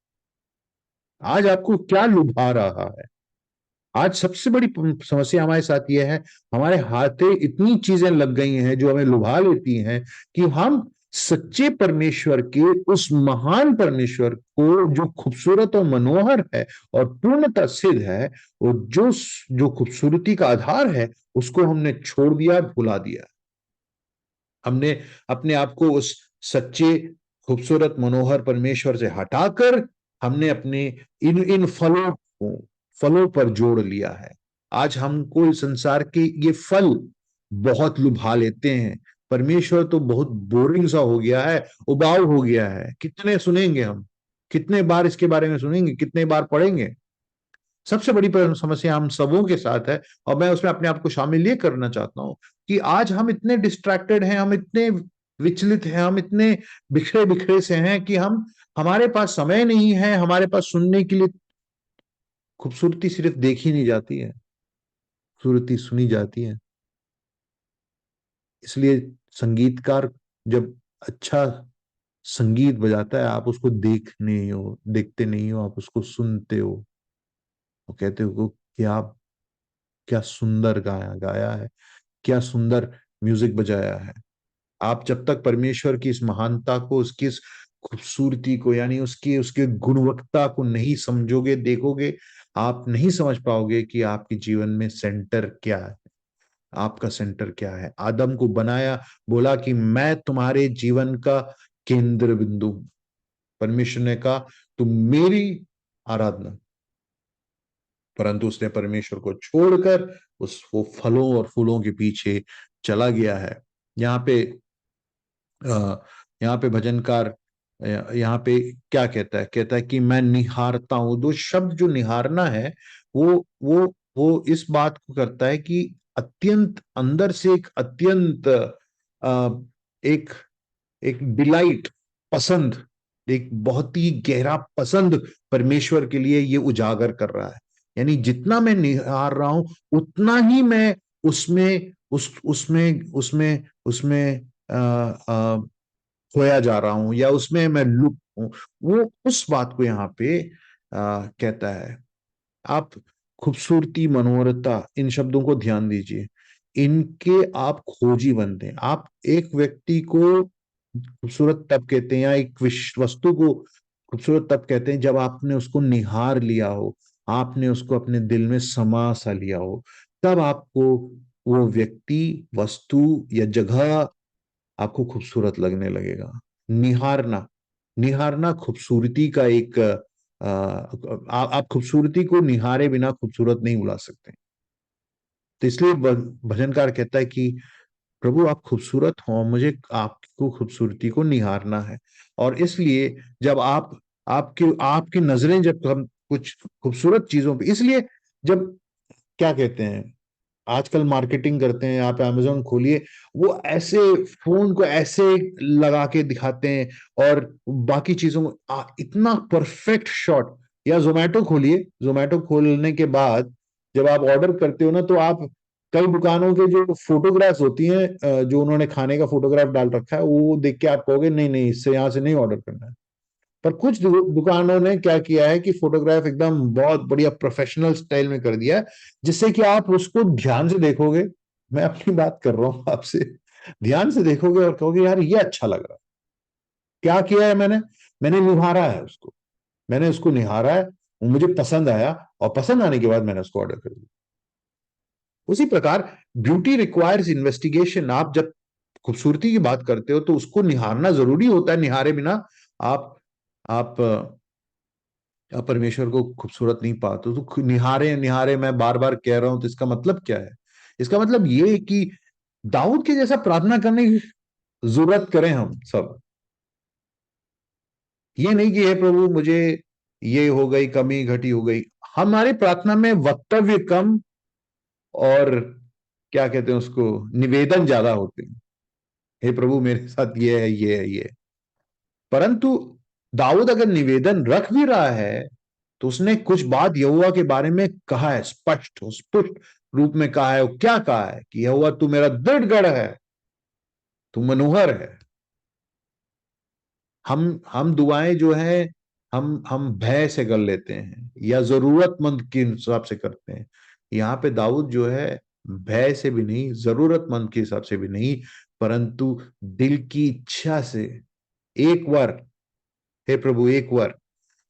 S1: आज आपको क्या लुभा रहा है? आज सबसे बड़ी समस्या हमारे साथ यह है, हमारे हाथे इतनी चीजें लग गई हैं जो हमें लुभा लेती हैं कि हम सच्चे परमेश्वर के, उस महान परमेश्वर को जो खूबसूरत और मनोहर है और पूर्णतः सिद्ध है, और जो खूबसूरती का आधार है, उसको हमने छोड़ दिया, भुला दिया। हमने अपने आप को उस सच्चे खूबसूरत मनोहर परमेश्वर से हटाकर हमने अपने इन फलों पर जोड़ लिया है। आज हमको इस संसार के ये फल बहुत लुभा लेते हैं, परमेश्वर तो बहुत बोरिंग सा हो गया है, उबाऊ हो गया है, कितने सुनेंगे हम, कितने बार इसके बारे में सुनेंगे, कितने बार पढ़ेंगे। सबसे बड़ी समस्या हम सबों के साथ है, और मैं उसमें अपने आप को शामिल ये करना चाहता हूं कि आज हम इतने डिस्ट्रैक्टेड हैं, हम इतने विचलित हैं, हम इतने बिखरे बिखरे से हैं कि हमारे पास समय नहीं है, हमारे पास सुनने के लिए खूबसूरती सिर्फ देखी नहीं जाती है, खूबसूरती सुनी जाती है। इसलिए संगीतकार जब अच्छा संगीत बजाता है, आप उसको देखते नहीं हो, आप उसको सुनते हो, वो कहते हो क्या क्या सुंदर गाया गाया है, क्या सुंदर म्यूजिक बजाया है। आप जब तक परमेश्वर की इस महानता को, उसकी इस खूबसूरती को, यानी उसकी उसके गुणवत्ता को नहीं समझोगे, देखोगे, आप नहीं समझ पाओगे कि आपके जीवन में सेंटर क्या है, आपका सेंटर क्या है। आदम को बनाया, बोला कि मैं तुम्हारे जीवन का केंद्र बिंदु हूं। परमेश्वर ने कहा तुम मेरी आराधना, परंतु उसने परमेश्वर को छोड़कर वो फलों और फूलों के पीछे चला गया है। यहाँ पे यहाँ पे भजनकार यहाँ पे क्या कहता है, कहता है कि मैं निहारता हूं। दो शब्द जो निहारना है, वो इस बात को करता है कि अत्यंत अंदर से एक अत्यंत एक एक डिलाइट, पसंद, एक बहुत ही गहरा पसंद परमेश्वर के लिए ये उजागर कर रहा है। यानी जितना मैं निहार रहा हूं, उतना ही मैं उसमें उसमें उसमें खोया जा रहा हूं, या उसमें मैं लुप्त हूं। वो उस बात को यहाँ पे कहता है। आप खूबसूरती, मनोहरता, इन शब्दों को ध्यान दीजिए, इनके आप खोजी बनते हैं। आप एक व्यक्ति को खूबसूरत तब कहते हैं, या एक वस्तु को खूबसूरत तब कहते हैं जब आपने उसको निहार लिया हो, आपने उसको अपने दिल में समा सा लिया हो, तब आपको वो व्यक्ति, वस्तु या जगह आपको खूबसूरत लगने लगेगा। निहारना, निहारना खूबसूरती का एक आप खूबसूरती को निहारे बिना खूबसूरत नहीं बुला सकते। तो इसलिए भजनकार कहता है कि प्रभु आप खूबसूरत हो, मुझे आपको खूबसूरती को निहारना है। और इसलिए जब आपकी आपकी नजरें जब हम कुछ खूबसूरत चीजों पे, इसलिए जब क्या कहते हैं, आजकल मार्केटिंग करते हैं, आप अमेजोन खोलिए, वो ऐसे फोन को ऐसे लगा के दिखाते हैं, और बाकी चीजों को इतना परफेक्ट शॉट। या जोमेटो खोलिए, जोमेटो खोलने के बाद जब आप ऑर्डर करते हो ना, तो आप कई दुकानों के जो फोटोग्राफ्स होती हैं, जो उन्होंने खाने का फोटोग्राफ डाल रखा है, वो देख के आप कहोगे नहीं नहीं, इससे यहां से नहीं ऑर्डर करना है। पर कुछ दुकानों ने क्या किया है कि फोटोग्राफ एकदम बहुत बढ़िया प्रोफेशनल स्टाइल में कर दिया है, जिससे कि आप उसको ध्यान से देखोगे। मैं अपनी बात कर रहा हूं आपसे, ध्यान से देखोगे और कहोगे यार ये अच्छा लग रहा है। क्या किया है मैंने, मैंने निहारा है उसको, मैंने उसको निहारा है, वो मुझे पसंद आया, और पसंद आने के बाद मैंने उसको ऑर्डर कर दिया। उसी प्रकार ब्यूटी रिक्वायर्स इन्वेस्टिगेशन। आप जब खूबसूरती की बात करते हो तो उसको निहारना जरूरी होता है, निहारे बिना आप परमेश्वर को खूबसूरत नहीं पाते। तो निहारे निहारे मैं बार बार कह रहा हूं, तो इसका मतलब क्या है? इसका मतलब ये है कि दाऊद के जैसा प्रार्थना करने की जरूरत करें हम सब। ये नहीं कि हे प्रभु मुझे ये हो गई, कमी घटी हो गई। हमारी प्रार्थना में वक्तव्य कम, और क्या कहते हैं उसको, निवेदन ज्यादा होते हैं। हे प्रभु मेरे साथ ये है, ये है, ये है। परंतु दाऊद अगर निवेदन रख भी रहा है, तो उसने कुछ बात यहोवा के बारे में कहा है, स्पष्ट स्पष्ट रूप में कहा है। वो क्या कहा है कि यहोवा तू मेरा दृढ़ गढ़ है, तू मनोहर है। हम दुआएं जो है, हम भय से कर लेते हैं, या जरूरतमंद के हिसाब से करते हैं। यहाँ पे दाऊद जो है, भय से भी नहीं, जरूरतमंद के हिसाब से भी नहीं, परंतु दिल की इच्छा से, एक बार, हे प्रभु एक बार।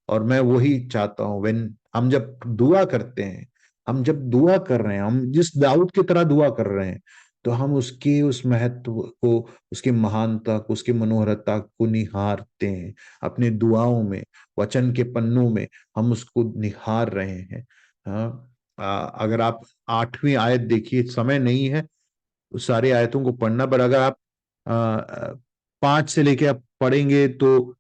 S1: और मैं वही चाहता हूं, वेन हम जब दुआ करते हैं, हम जब दुआ कर रहे हैं, हम जिस दाऊद की तरह दुआ कर रहे हैं, तो हम उसके उस महत्व को, उसकी महानता को, उसकी मनोहरता को निहारते हैं अपने दुआओं में, वचन के पन्नों में हम उसको निहार रहे हैं। हाँ, अगर आप 8वीं आयत देखिए, समय नहीं है उस सारी आयतों को पढ़ना, पर अगर आप 5 से लेके आप पढ़ेंगे तो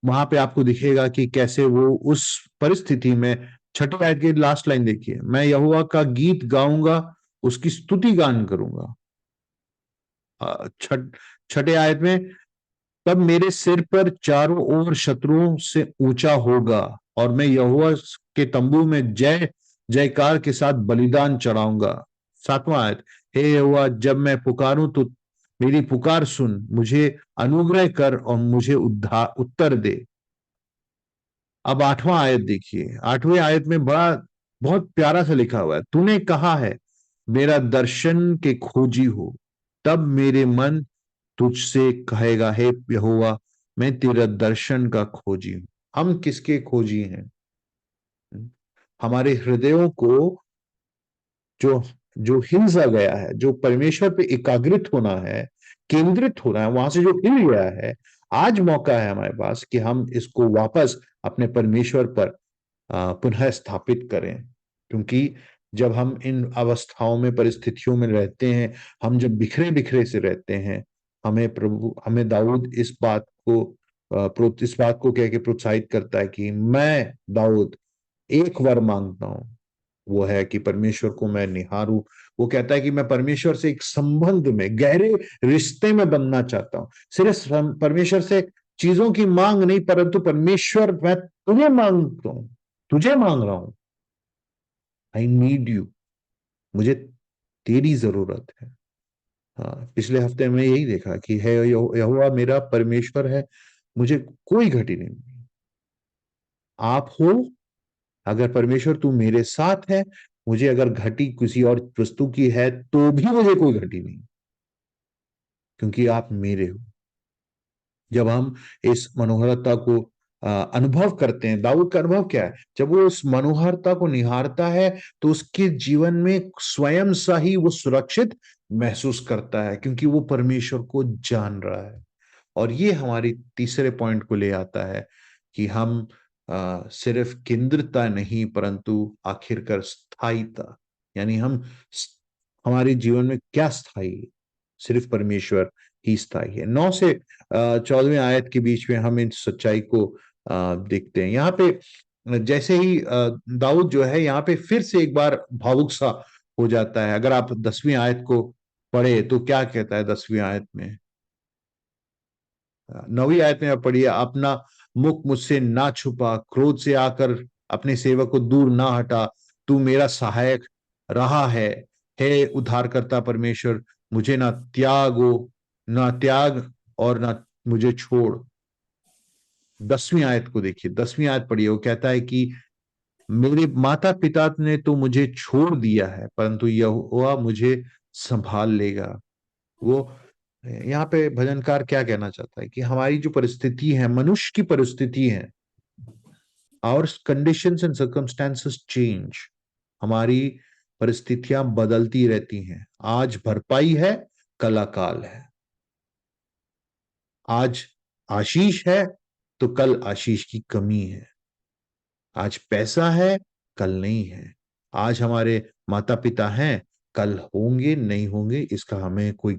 S1: वहां पे आपको दिखेगा कि कैसे वो उस परिस्थिति में, छठी आयत की लास्ट लाइन देखिए, मैं यहोवा का गीत गाऊंगा, उसकी स्तुति गान करूंगा। छठे आयत में, तब मेरे सिर पर चारों ओर शत्रुओं से ऊंचा होगा और मैं यहोवा के तंबू में जय जयकार के साथ बलिदान चढ़ाऊंगा। 7वां आयत, हे यहोवा, जब मैं पुकारूं तो मेरी पुकार सुन, मुझे अनुग्रह कर और मुझे उत्तर दे। अब 8वां आयत देखिए, 8वें आयत में बड़ा बहुत प्यारा सा लिखा हुआ है, तूने कहा है मेरा दर्शन के खोजी हो, तब मेरे मन तुझसे कहेगा, हे यहोवा, मैं तेरा दर्शन का खोजी हूं। हम किसके खोजी हैं? हमारे हृदयों को जो जो हिल सा गया है, जो परमेश्वर पे एकाग्रित होना है, केंद्रित होना है, वहां से जो हिल गया है, आज मौका है हमारे पास कि हम इसको वापस अपने परमेश्वर पर पुनः स्थापित करें। क्योंकि जब हम इन अवस्थाओं में, परिस्थितियों में रहते हैं, हम जब बिखरे बिखरे से रहते हैं, हमें दाऊद इस बात को कह के प्रोत्साहित करता है कि मैं दाऊद एक वर मांगता हूं, वो है कि परमेश्वर को मैं निहारूं। वो कहता है कि मैं परमेश्वर से एक संबंध में, गहरे रिश्ते में बनना चाहता हूं। सिर्फ परमेश्वर से चीजों की मांग नहीं, परंतु परमेश्वर, मैं तुझे मांगता हूं, तुझे मांग रहा हूं। आई नीड यू, मुझे तेरी जरूरत है। हाँ, पिछले हफ्ते में यही देखा कि है यहोवा मेरा परमेश्वर है, मुझे कोई घटी नहीं। आप हो, अगर परमेश्वर तू मेरे साथ है, मुझे अगर घटी किसी और वस्तु की है तो भी मुझे कोई घटी नहीं, क्योंकि आप मेरे हो। जब हम इस मनोहरता को अनुभव करते हैं, दाऊद का अनुभव क्या है? जब वो उस मनोहरता को निहारता है तो उसके जीवन में स्वयं सा ही वो सुरक्षित महसूस करता है, क्योंकि वो परमेश्वर को जान रहा है। और ये हमारी तीसरे पॉइंट को ले आता है कि हम सिर्फ केंद्रता नहीं, परंतु आखिरकार स्थायीता, यानी हमारे जीवन में क्या स्थायी है? सिर्फ परमेश्वर ही स्थायी है। 9 से 14वें आयत के बीच में हम इन सच्चाई को देखते हैं। यहाँ पे जैसे ही दाऊद जो है यहाँ पे फिर से एक बार भावुक सा हो जाता है। अगर आप 10वीं आयत को पढ़े तो क्या कहता है 10वीं आयत में? 9वीं आयत में आप पढ़िए, अपना मुख मुझसे ना छुपा, क्रोध से आकर अपने सेवक को दूर ना हटा, तू मेरा सहायक रहा है। हे उद्धारकर्ता परमेश्वर, मुझे ना त्याग और ना मुझे छोड़। 10वीं आयत को देखिए, 10वीं आयत पढ़िए, वो कहता है कि मेरे माता पिता ने तो मुझे छोड़ दिया है, परंतु यहोवा मुझे संभाल लेगा। वो यहाँ पे भजनकार क्या कहना चाहता है कि हमारी जो परिस्थिति है, मनुष्य की परिस्थिति है, our conditions and circumstances change, हमारी परिस्थितियां बदलती रहती हैं। आज भरपाई है, कल अकाल है। आज आशीष है तो कल आशीष की कमी है। आज पैसा है, कल नहीं है। आज हमारे माता पिता हैं, कल होंगे नहीं होंगे, इसका हमें कोई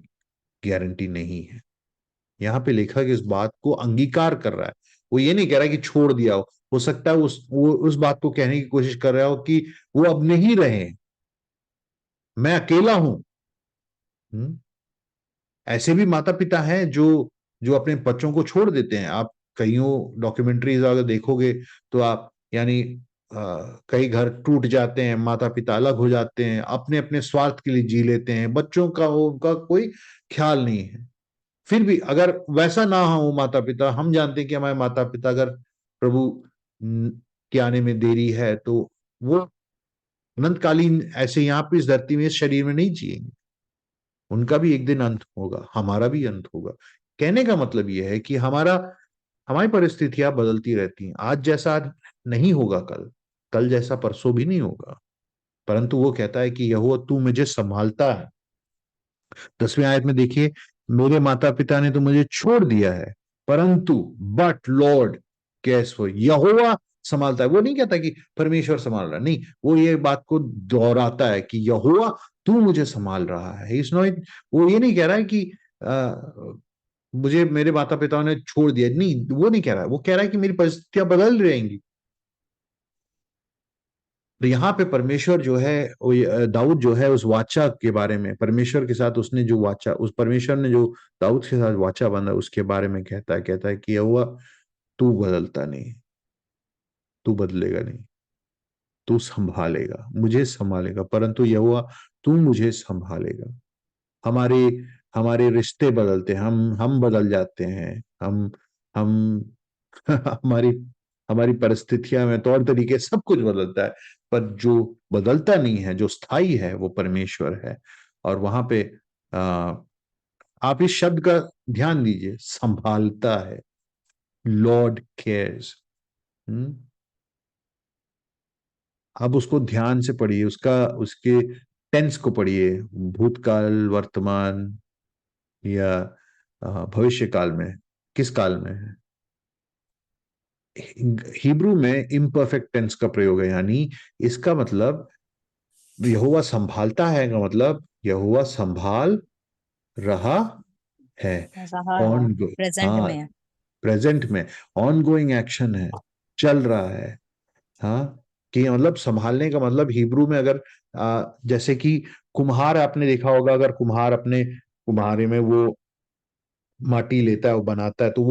S1: गारंटी नहीं है। यहाँ पे लेखक इस बात को अंगीकार कर रहा है। वो ये नहीं कह रहा कि छोड़ दिया हो सकता है वो उस बात को कहने की कोशिश कर रहा हो कि वो अब नहीं रहे, मैं अकेला हूं। ऐसे भी माता पिता हैं जो जो अपने बच्चों को छोड़ देते हैं। आप कईयों डॉक्यूमेंट्रीज अगर देखोगे तो आप, यानी कई घर टूट जाते हैं, माता पिता अलग हो जाते हैं, अपने अपने स्वार्थ के लिए जी लेते हैं, बच्चों का उनका कोई ख्याल नहीं है। फिर भी अगर वैसा ना हो माता पिता, हम जानते हैं कि हमारे माता पिता अगर प्रभु के आने में देरी है तो वो अनंतकालीन ऐसे यहाँ पे इस धरती में, इस शरीर में नहीं जिएंगे। उनका भी एक दिन अंत होगा, हमारा भी अंत होगा। कहने का मतलब यह है कि हमारी परिस्थितियां बदलती रहती हैं। आज जैसा आज नहीं होगा कल, कल जैसा परसों भी नहीं होगा, परंतु वो कहता है कि यहोवा तू मुझे संभालता है। 10वीं आयत में देखिए, मेरे माता पिता ने तो मुझे छोड़ दिया है, परंतु बट लॉर्ड केयर्स फॉर, यहोवा संभालता है। वो नहीं कहता कि परमेश्वर संभाल रहा, नहीं, वो ये बात को दोहराता है कि यहोवा तू मुझे संभाल रहा है। इस नॉट, वो ये नहीं कह रहा है कि मुझे मेरे माता पिताओं ने छोड़ दिया, नहीं, वो नहीं कह रहा है। वो कह रहा है कि मेरी परिस्थितियां बदल रहेंगी। तो यहाँ पे परमेश्वर जो है, दाऊद जो है, उस वाचा के बारे में, परमेश्वर के साथ उसने जो वाचा, उस परमेश्वर ने जो दाऊद के साथ वाचा बांधा, उसके बारे में कहता है कि यहोवा, तू बदलता नहीं, तू बदलेगा नहीं, तू संभालेगा, मुझे संभालेगा, परंतु यहोवा तू मुझे संभालेगा। हमारे हमारे रिश्ते बदलते हैं, हम बदल जाते हैं, हम हमारी हमारी परिस्थितियां में तौर तरीके सब कुछ बदलता है, पर जो बदलता नहीं है, जो स्थायी है, वो परमेश्वर है। और वहां पे आ, आप इस शब्द का ध्यान दीजिए, संभालता है, लॉर्ड केयर्स। आप उसको ध्यान से पढ़िए, उसके टेंस को पढ़िए, भूतकाल, वर्तमान या भविष्य काल में, किस काल में है। हिब्रू में इम्परफेक्ट टेंस का प्रयोग है, यानी इसका मतलब यहोवा संभालता है का मतलब यहोवा संभाल रहा है।
S2: रहा है,
S1: ऑन
S2: प्रेजेंट
S1: हाँ,
S2: में है।
S1: प्रेजेंट में ऑन गोइंग एक्शन है, चल रहा है। हाँ, कि मतलब संभालने का मतलब हिब्रू में, अगर जैसे कि कुम्हार, आपने देखा होगा, अगर कुम्हार अपने कुम्हारे में वो माटी लेता है, वो बनाता है, तो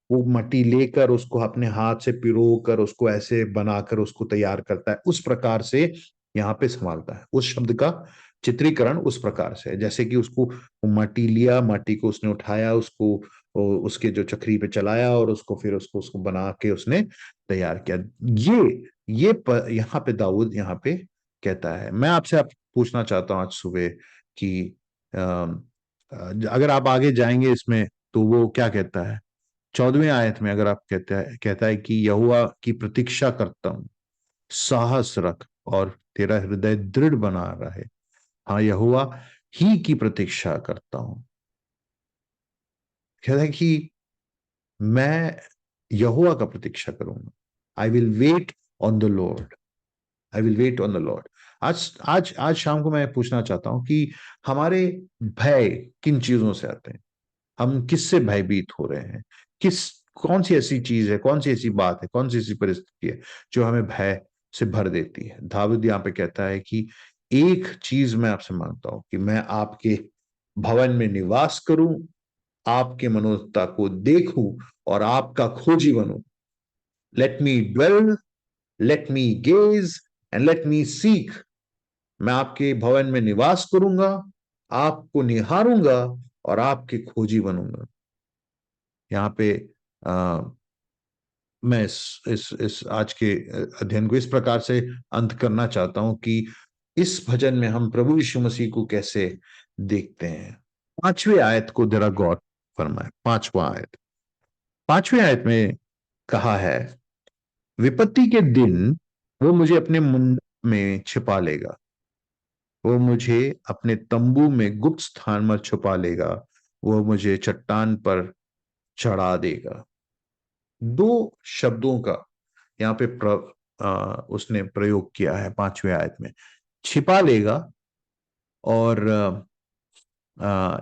S1: वो मट्टी लेकर उसको अपने हाथ से पिरो कर उसको ऐसे बनाकर उसको तैयार करता है। उस प्रकार से यहाँ पे संभालता है, उस शब्द का चित्रीकरण उस प्रकार से है, जैसे कि उसको माटी लिया, माटी को उसने उठाया, उसको उसके जो चक्री पे चलाया, और उसको फिर उसको उसको बना के उसने तैयार किया। यहाँ पे दाऊद यहाँ पे कहता है। मैं आपसे आप पूछना चाहता हूँ आज सुबह कि अगर आप आगे जाएंगे इसमें, तो वो क्या कहता है 14वें आयत में, अगर आप कहता है कि यहोवा की प्रतीक्षा करता हूं, साहस रख और तेरा हृदय दृढ़ बना रहे। हाँ, यहोवा ही की प्रतीक्षा करता हूं। कहता है कि मैं यहोवा का प्रतीक्षा करूंगा। I will wait on the Lord, I will wait on the Lord. आज आज आज शाम को मैं पूछना चाहता हूं कि हमारे भय किन चीजों से आते हैं, हम किससे भयभीत हो रहे हैं, कौन सी ऐसी चीज है, कौन सी ऐसी बात है, कौन सी ऐसी परिस्थिति है जो हमें भय से भर देती है। दाऊद यहाँ पे कहता है कि एक चीज मैं आपसे मांगता हूं कि मैं आपके भवन में निवास करूं, आपके मनोरथता को देखूं और आपका खोजी बनूं। Let me dwell, let me gaze and let me seek. मैं आपके भवन में निवास करूंगा, आपको निहारूंगा और आपके खोजी बनूंगा। यहाँ पे मैं इस आज के अध्ययन को इस प्रकार से अंत करना चाहता हूं कि इस भजन में हम प्रभु यीशु मसीह को कैसे देखते हैं। 5वें आयत को जरा गौर फरमाए। 5वां आयत, 5वें आयत में कहा है, विपत्ति के दिन वो मुझे अपने मुंड में छिपा लेगा, वो मुझे अपने तंबू में गुप्त स्थान में छुपा लेगा, वो मुझे चट्टान पर चढ़ा देगा। दो शब्दों का यहाँ पे उसने प्रयोग किया है 5वें आयत में, छिपा लेगा। और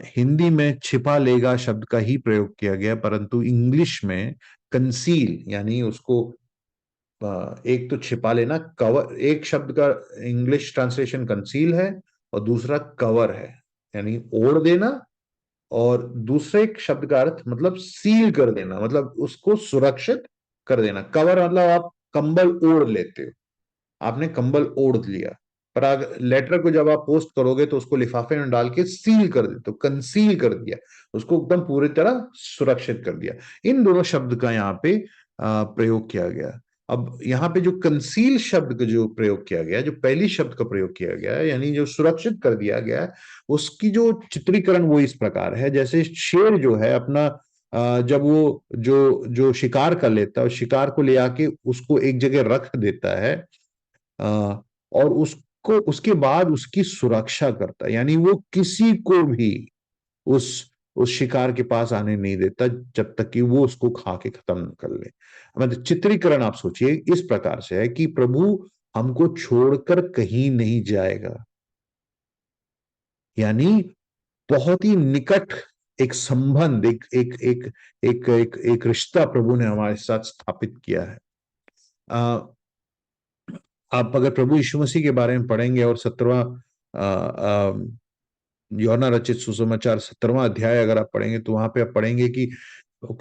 S1: हिंदी में छिपा लेगा शब्द का ही प्रयोग किया गया, परंतु इंग्लिश में कंसील, यानी उसको एक तो छिपा लेना, कवर, एक शब्द का इंग्लिश ट्रांसलेशन कंसील है और दूसरा कवर है, यानी ओढ़ देना। और दूसरे शब्द का अर्थ मतलब सील कर देना, मतलब उसको सुरक्षित कर देना। कवर मतलब आप कंबल ओढ़ लेते हो, आपने कंबल ओढ़ लिया। पर अगर लेटर को जब आप पोस्ट करोगे तो उसको लिफाफे में डाल के सील कर देते, तो कंसील कर दिया, उसको एकदम पूरी तरह सुरक्षित कर दिया। इन दोनों शब्द का यहाँ पे प्रयोग किया गया। अब यहाँ पे जो कंसील शब्द का जो प्रयोग किया गया, जो पहली शब्द का प्रयोग किया गया है, यानी जो सुरक्षित कर दिया गया है, उसकी जो चित्रीकरण वो इस प्रकार है, जैसे शेर जो है अपना जब वो जो जो शिकार कर लेता है, शिकार को ले आके उसको एक जगह रख देता है, और उसको उसके बाद उसकी सुरक्षा करता है, यानी वो किसी को भी उस शिकार के पास आने नहीं देता जब तक कि वो उसको खा के खत्म न कर ले। मतलब चित्रीकरण आप सोचिए इस प्रकार से है कि प्रभु हमको छोड़कर कहीं नहीं जाएगा, यानी बहुत ही निकट एक संबंध, एक एक एक एक एक, एक रिश्ता प्रभु ने हमारे साथ स्थापित किया है। आप अगर प्रभु यीशु मसीह के बारे में पढ़ेंगे और 17वां यूहन्ना रचित सुसमाचार 17वां अध्याय अगर आप पढ़ेंगे तो वहां पे आप पढ़ेंगे कि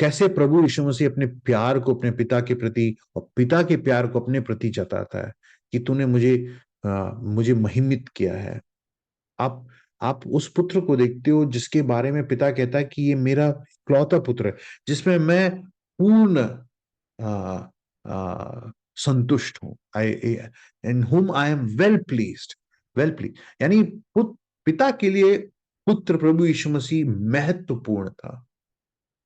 S1: कैसे प्रभु यीशु मसीह अपने प्यार को अपने पिता के प्रति और पिता के प्यार को अपने प्रति जताता है कि तूने मुझे महिमित किया है। आप उस पुत्र को देखते हो जिसके बारे में पिता कहता है कि ये मेरा इकलौता पुत्र है जिसमें मैं पूर्ण आ, आ, संतुष्ट हूं। आई इन हुम आई एम वेल प्लीज। यानी पिता के लिए पुत्र प्रभु यीशु मसीह महत्वपूर्ण था।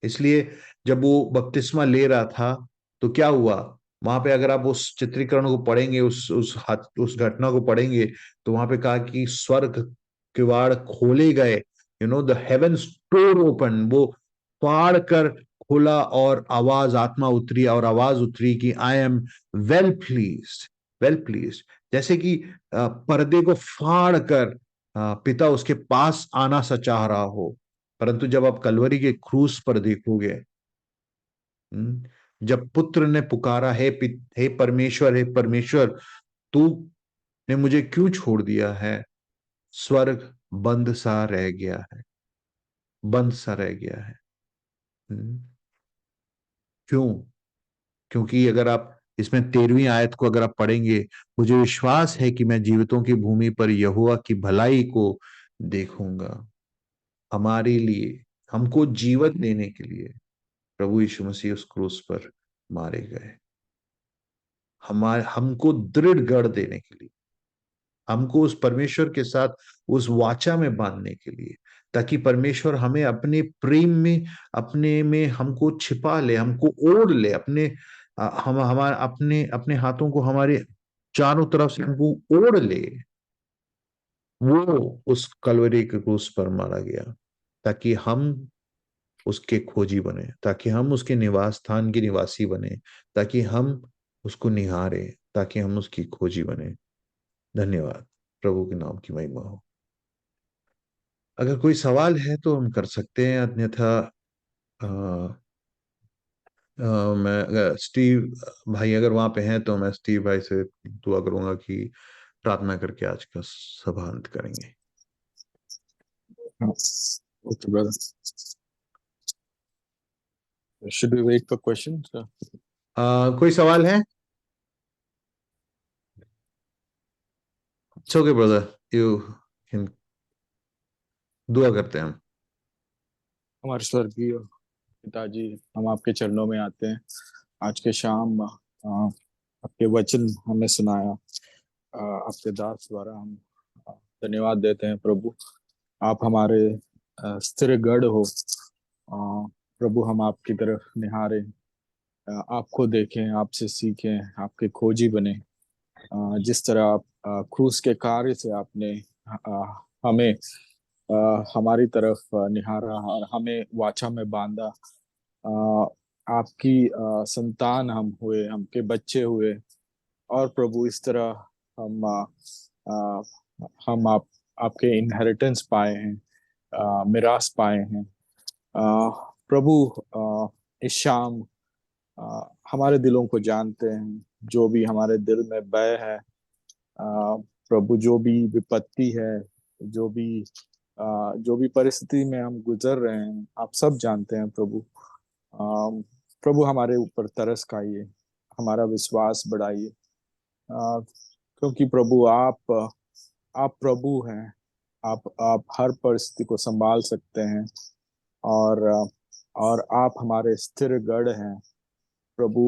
S1: इसलिए जब वो बपतिस्मा ले रहा था तो क्या हुआ वहां पे, अगर आप उस चित्रीकरण को पढ़ेंगे, उस घटना को पढ़ेंगे तो वहां पे कहा कि स्वर्ग किवाड़ खोले गए, द हेवेंस डोर ओपन, वो फाड़ कर खोला और आत्मा उतरी और आवाज उतरी कि आई एम वेल प्लीज्ड। जैसे कि पर्दे को फाड़ कर पिता उसके पास आना सा चाह रहा हो। परंतु जब आप कलवरी के क्रूस पर देखोगे, जब पुत्र ने पुकारा, हे परमेश्वर तू ने मुझे क्यों छोड़ दिया है, स्वर्ग बंद सा रह गया है, बंद सा रह गया है। क्यों? क्योंकि अगर आप इसमें 13वीं आयत को अगर आप पढ़ेंगे, मुझे विश्वास है कि मैं जीवितों की भूमि पर यहोवा की भलाई को देखूंगा। हमारे लिए, हमको जीवन देने के लिए प्रभु यीशु मसीह उस क्रूस पर मारे गए। हमको दृढ़ गढ़ देने के लिए, हमको उस परमेश्वर के साथ उस वाचा में बांधने के लिए, ताकि परमेश्वर हमें अपने प्रेम में, अपने में हमको छिपा ले, हमको ओढ़ ले, हम हमारे अपने अपने हाथों को हमारे चारों तरफ से हमको ओढ़ ले। वो उस कलवरी के क्रूस पर मारा गया ताकि हम उसके खोजी बने, ताकि हम उसके निवास स्थान के निवासी बने, ताकि हम उसको निहारे, ताकि हम उसकी खोजी बने। धन्यवाद। प्रभु के नाम की महिमा हो। अगर कोई सवाल है तो हम कर सकते हैं, अन्यथा मैं स्टीव भाई अगर वहां पे हैं तो मैं स्टीव भाई से दुआ करूंगा कि प्रार्थना करके आज का सभा अंत करेंगे।
S5: Okay, brother. Should we wait for questions?
S1: कोई सवाल है? It's okay, brother. You can दुआ करते हैं हम।
S5: हमारे स्वर्गीय पिताजी, हम आपके चरणों में आते हैं। आज के शाम आपके वचन हमें सुनाया, आपके दास द्वारा हम धन्यवाद देते हैं प्रभु। आप हमारे स्थिर गढ़ हो प्रभु। हम आपकी तरफ निहारे, आपको देखें, आपसे सीखें, आपके खोजी बने। जिस तरह आप क्रूस के कार्य से आपने हमें हमारी तरफ निहारा और हमें वाचा में बांधा, आपकी संतान हम हुए, हमके बच्चे हुए। और प्रभु इस तरह हम आपके इनहेरिटेंस पाए हैं, मिरास पाए हैं। प्रभु इस शाम हमारे दिलों को जानते हैं, जो भी हमारे दिल में भय है प्रभु, जो भी विपत्ति है, जो भी परिस्थिति में हम गुजर रहे हैं, आप सब जानते हैं प्रभु। प्रभु हमारे ऊपर तरस खाइए, हमारा विश्वास बढ़ाइए, क्योंकि प्रभु आप प्रभु हैं। आप हर परिस्थिति को संभाल सकते हैं और आप हमारे स्थिर गढ़ हैं प्रभु।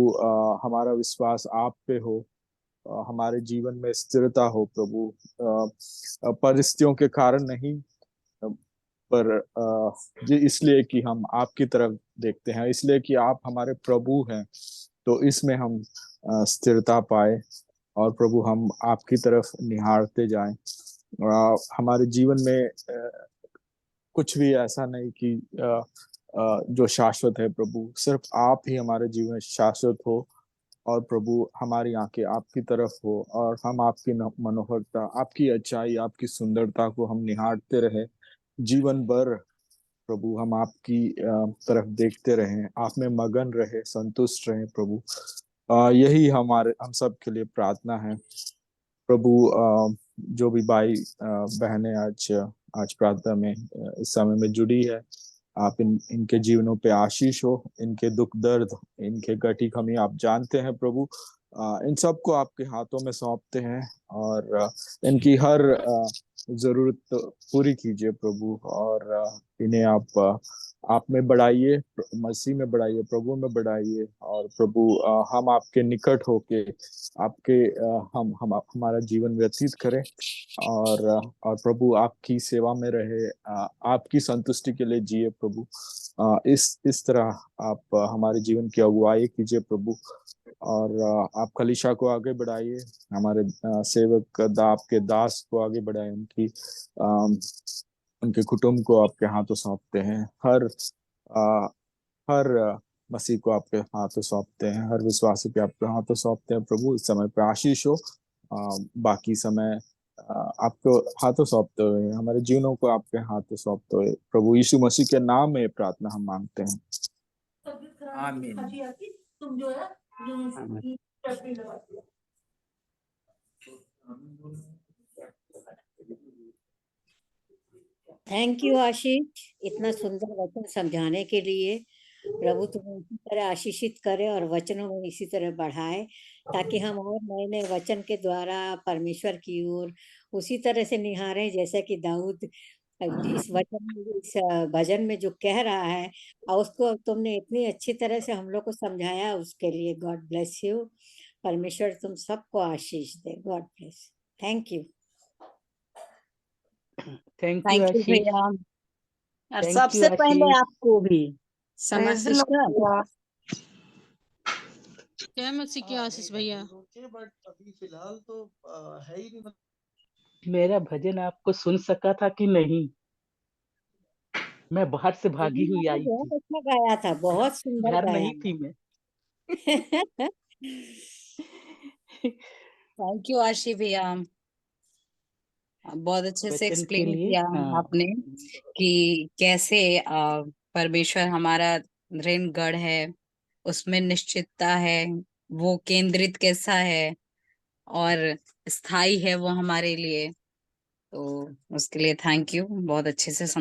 S5: हमारा विश्वास आप पे हो, हमारे जीवन में स्थिरता हो प्रभु। परिस्थितियों के कारण नहीं, पर ये इसलिए कि हम आपकी तरफ देखते हैं, इसलिए कि आप हमारे प्रभु हैं। तो इसमें हम स्थिरता पाए और प्रभु हम आपकी तरफ निहारते जाएं। हमारे जीवन में कुछ भी ऐसा नहीं कि जो शाश्वत है प्रभु, सिर्फ आप ही हमारे जीवन में शाश्वत हो। और प्रभु हमारी आंखें आपकी तरफ हो और हम आपकी मनोहरता, आपकी अच्छाई, आपकी सुंदरता को हम निहारते रहे जीवन भर। प्रभु हम आपकी तरफ देखते रहें, आप में मगन रहे, संतुष्ट रहें प्रभु। यही हम सब के लिए प्रार्थना है प्रभु। जो भी भाई बहनें आज प्रार्थना में इस समय में जुड़ी है, आप इनके जीवनों पे आशीष हो, इनके दुख दर्द, इनके गटी कमी आप जानते हैं प्रभु। इन सबको आपके हाथों में सौंपते हैं और इनकी हर जरूरत पूरी कीजिए प्रभु। और इन्हें आप में बढ़ाइए, मसीह में बढ़ाइए, प्रभु में बढ़ाइए। और प्रभु हम आपके निकट होके आपके हम हमारा जीवन व्यतीत करें और प्रभु आपकी सेवा में रहे, आपकी संतुष्टि के लिए जिए प्रभु। इस तरह आप हमारे जीवन की अगुवाई कीजिए प्रभु। और आप कलीसिया को आगे बढ़ाइए, हमारे सेवक आपके दास को आगे बढ़ाए, उनके कुटुंब को आपके हाथों सौंपते हैं। हर मसीह को आपके हाथों सौंपते हैं, हर विश्वासी के आपके हाथों सौंपते हैं प्रभु। इस समय पे आशीष हो, बाकी समय आपको हाथों सौंपते हुए, हमारे जीवनों को आपके हाथों सौंपते हुए प्रभु यीशु मसीह के नाम में प्रार्थना हम मांगते हैं।
S6: आमीन।
S3: थैंक यू आशीष, इतना सुंदर वचन समझाने के लिए। प्रभु तुम्हें इसी तरह आशीषित करे और वचनों में इसी तरह बढ़ाए, ताकि हम और नए नए वचन के द्वारा परमेश्वर की ओर उसी तरह से निहारें जैसा कि दाऊद इस वचन में, इस भजन में जो कह रहा है, और उसको तुमने इतनी अच्छी तरह से हम लोग को समझाया, उसके लिए गॉड ब्लेस यू। परमेश्वर तुम सबको आशीष दे। God bless. Thank you.
S6: Thank you
S2: thank you
S6: आशीष।
S2: भैया।
S7: और
S6: Thank
S7: सबसे
S6: you,
S7: पहले
S6: आशीष।
S7: आपको भी
S2: Praise the
S7: समझ
S2: Lord।
S8: जय मसीह की आशीष भैया।
S9: बट अभी फिलहाल तो है ही नहीं।
S6: मेरा भजन आपको सुन सका था कि नहीं? मैं बाहर से भागी हुई आई
S3: बहुत
S6: थी,
S3: अच्छा गाया था, बहुत सुंदर
S6: घर
S3: गाया।
S6: नहीं थी मैं।
S2: थैंक यू आशी भैया, बहुत अच्छे से
S6: वचन के
S2: एक्सप्लेन
S6: लिए
S2: किया
S6: हाँ।
S2: आपने कि कैसे परमेश्वर हमारा ऋणगढ़ है, उसमें निश्चितता है, वो केंद्रित कैसा है और स्थायी है वो हमारे लिए। तो उसके लिए थैंक यू, बहुत अच्छे से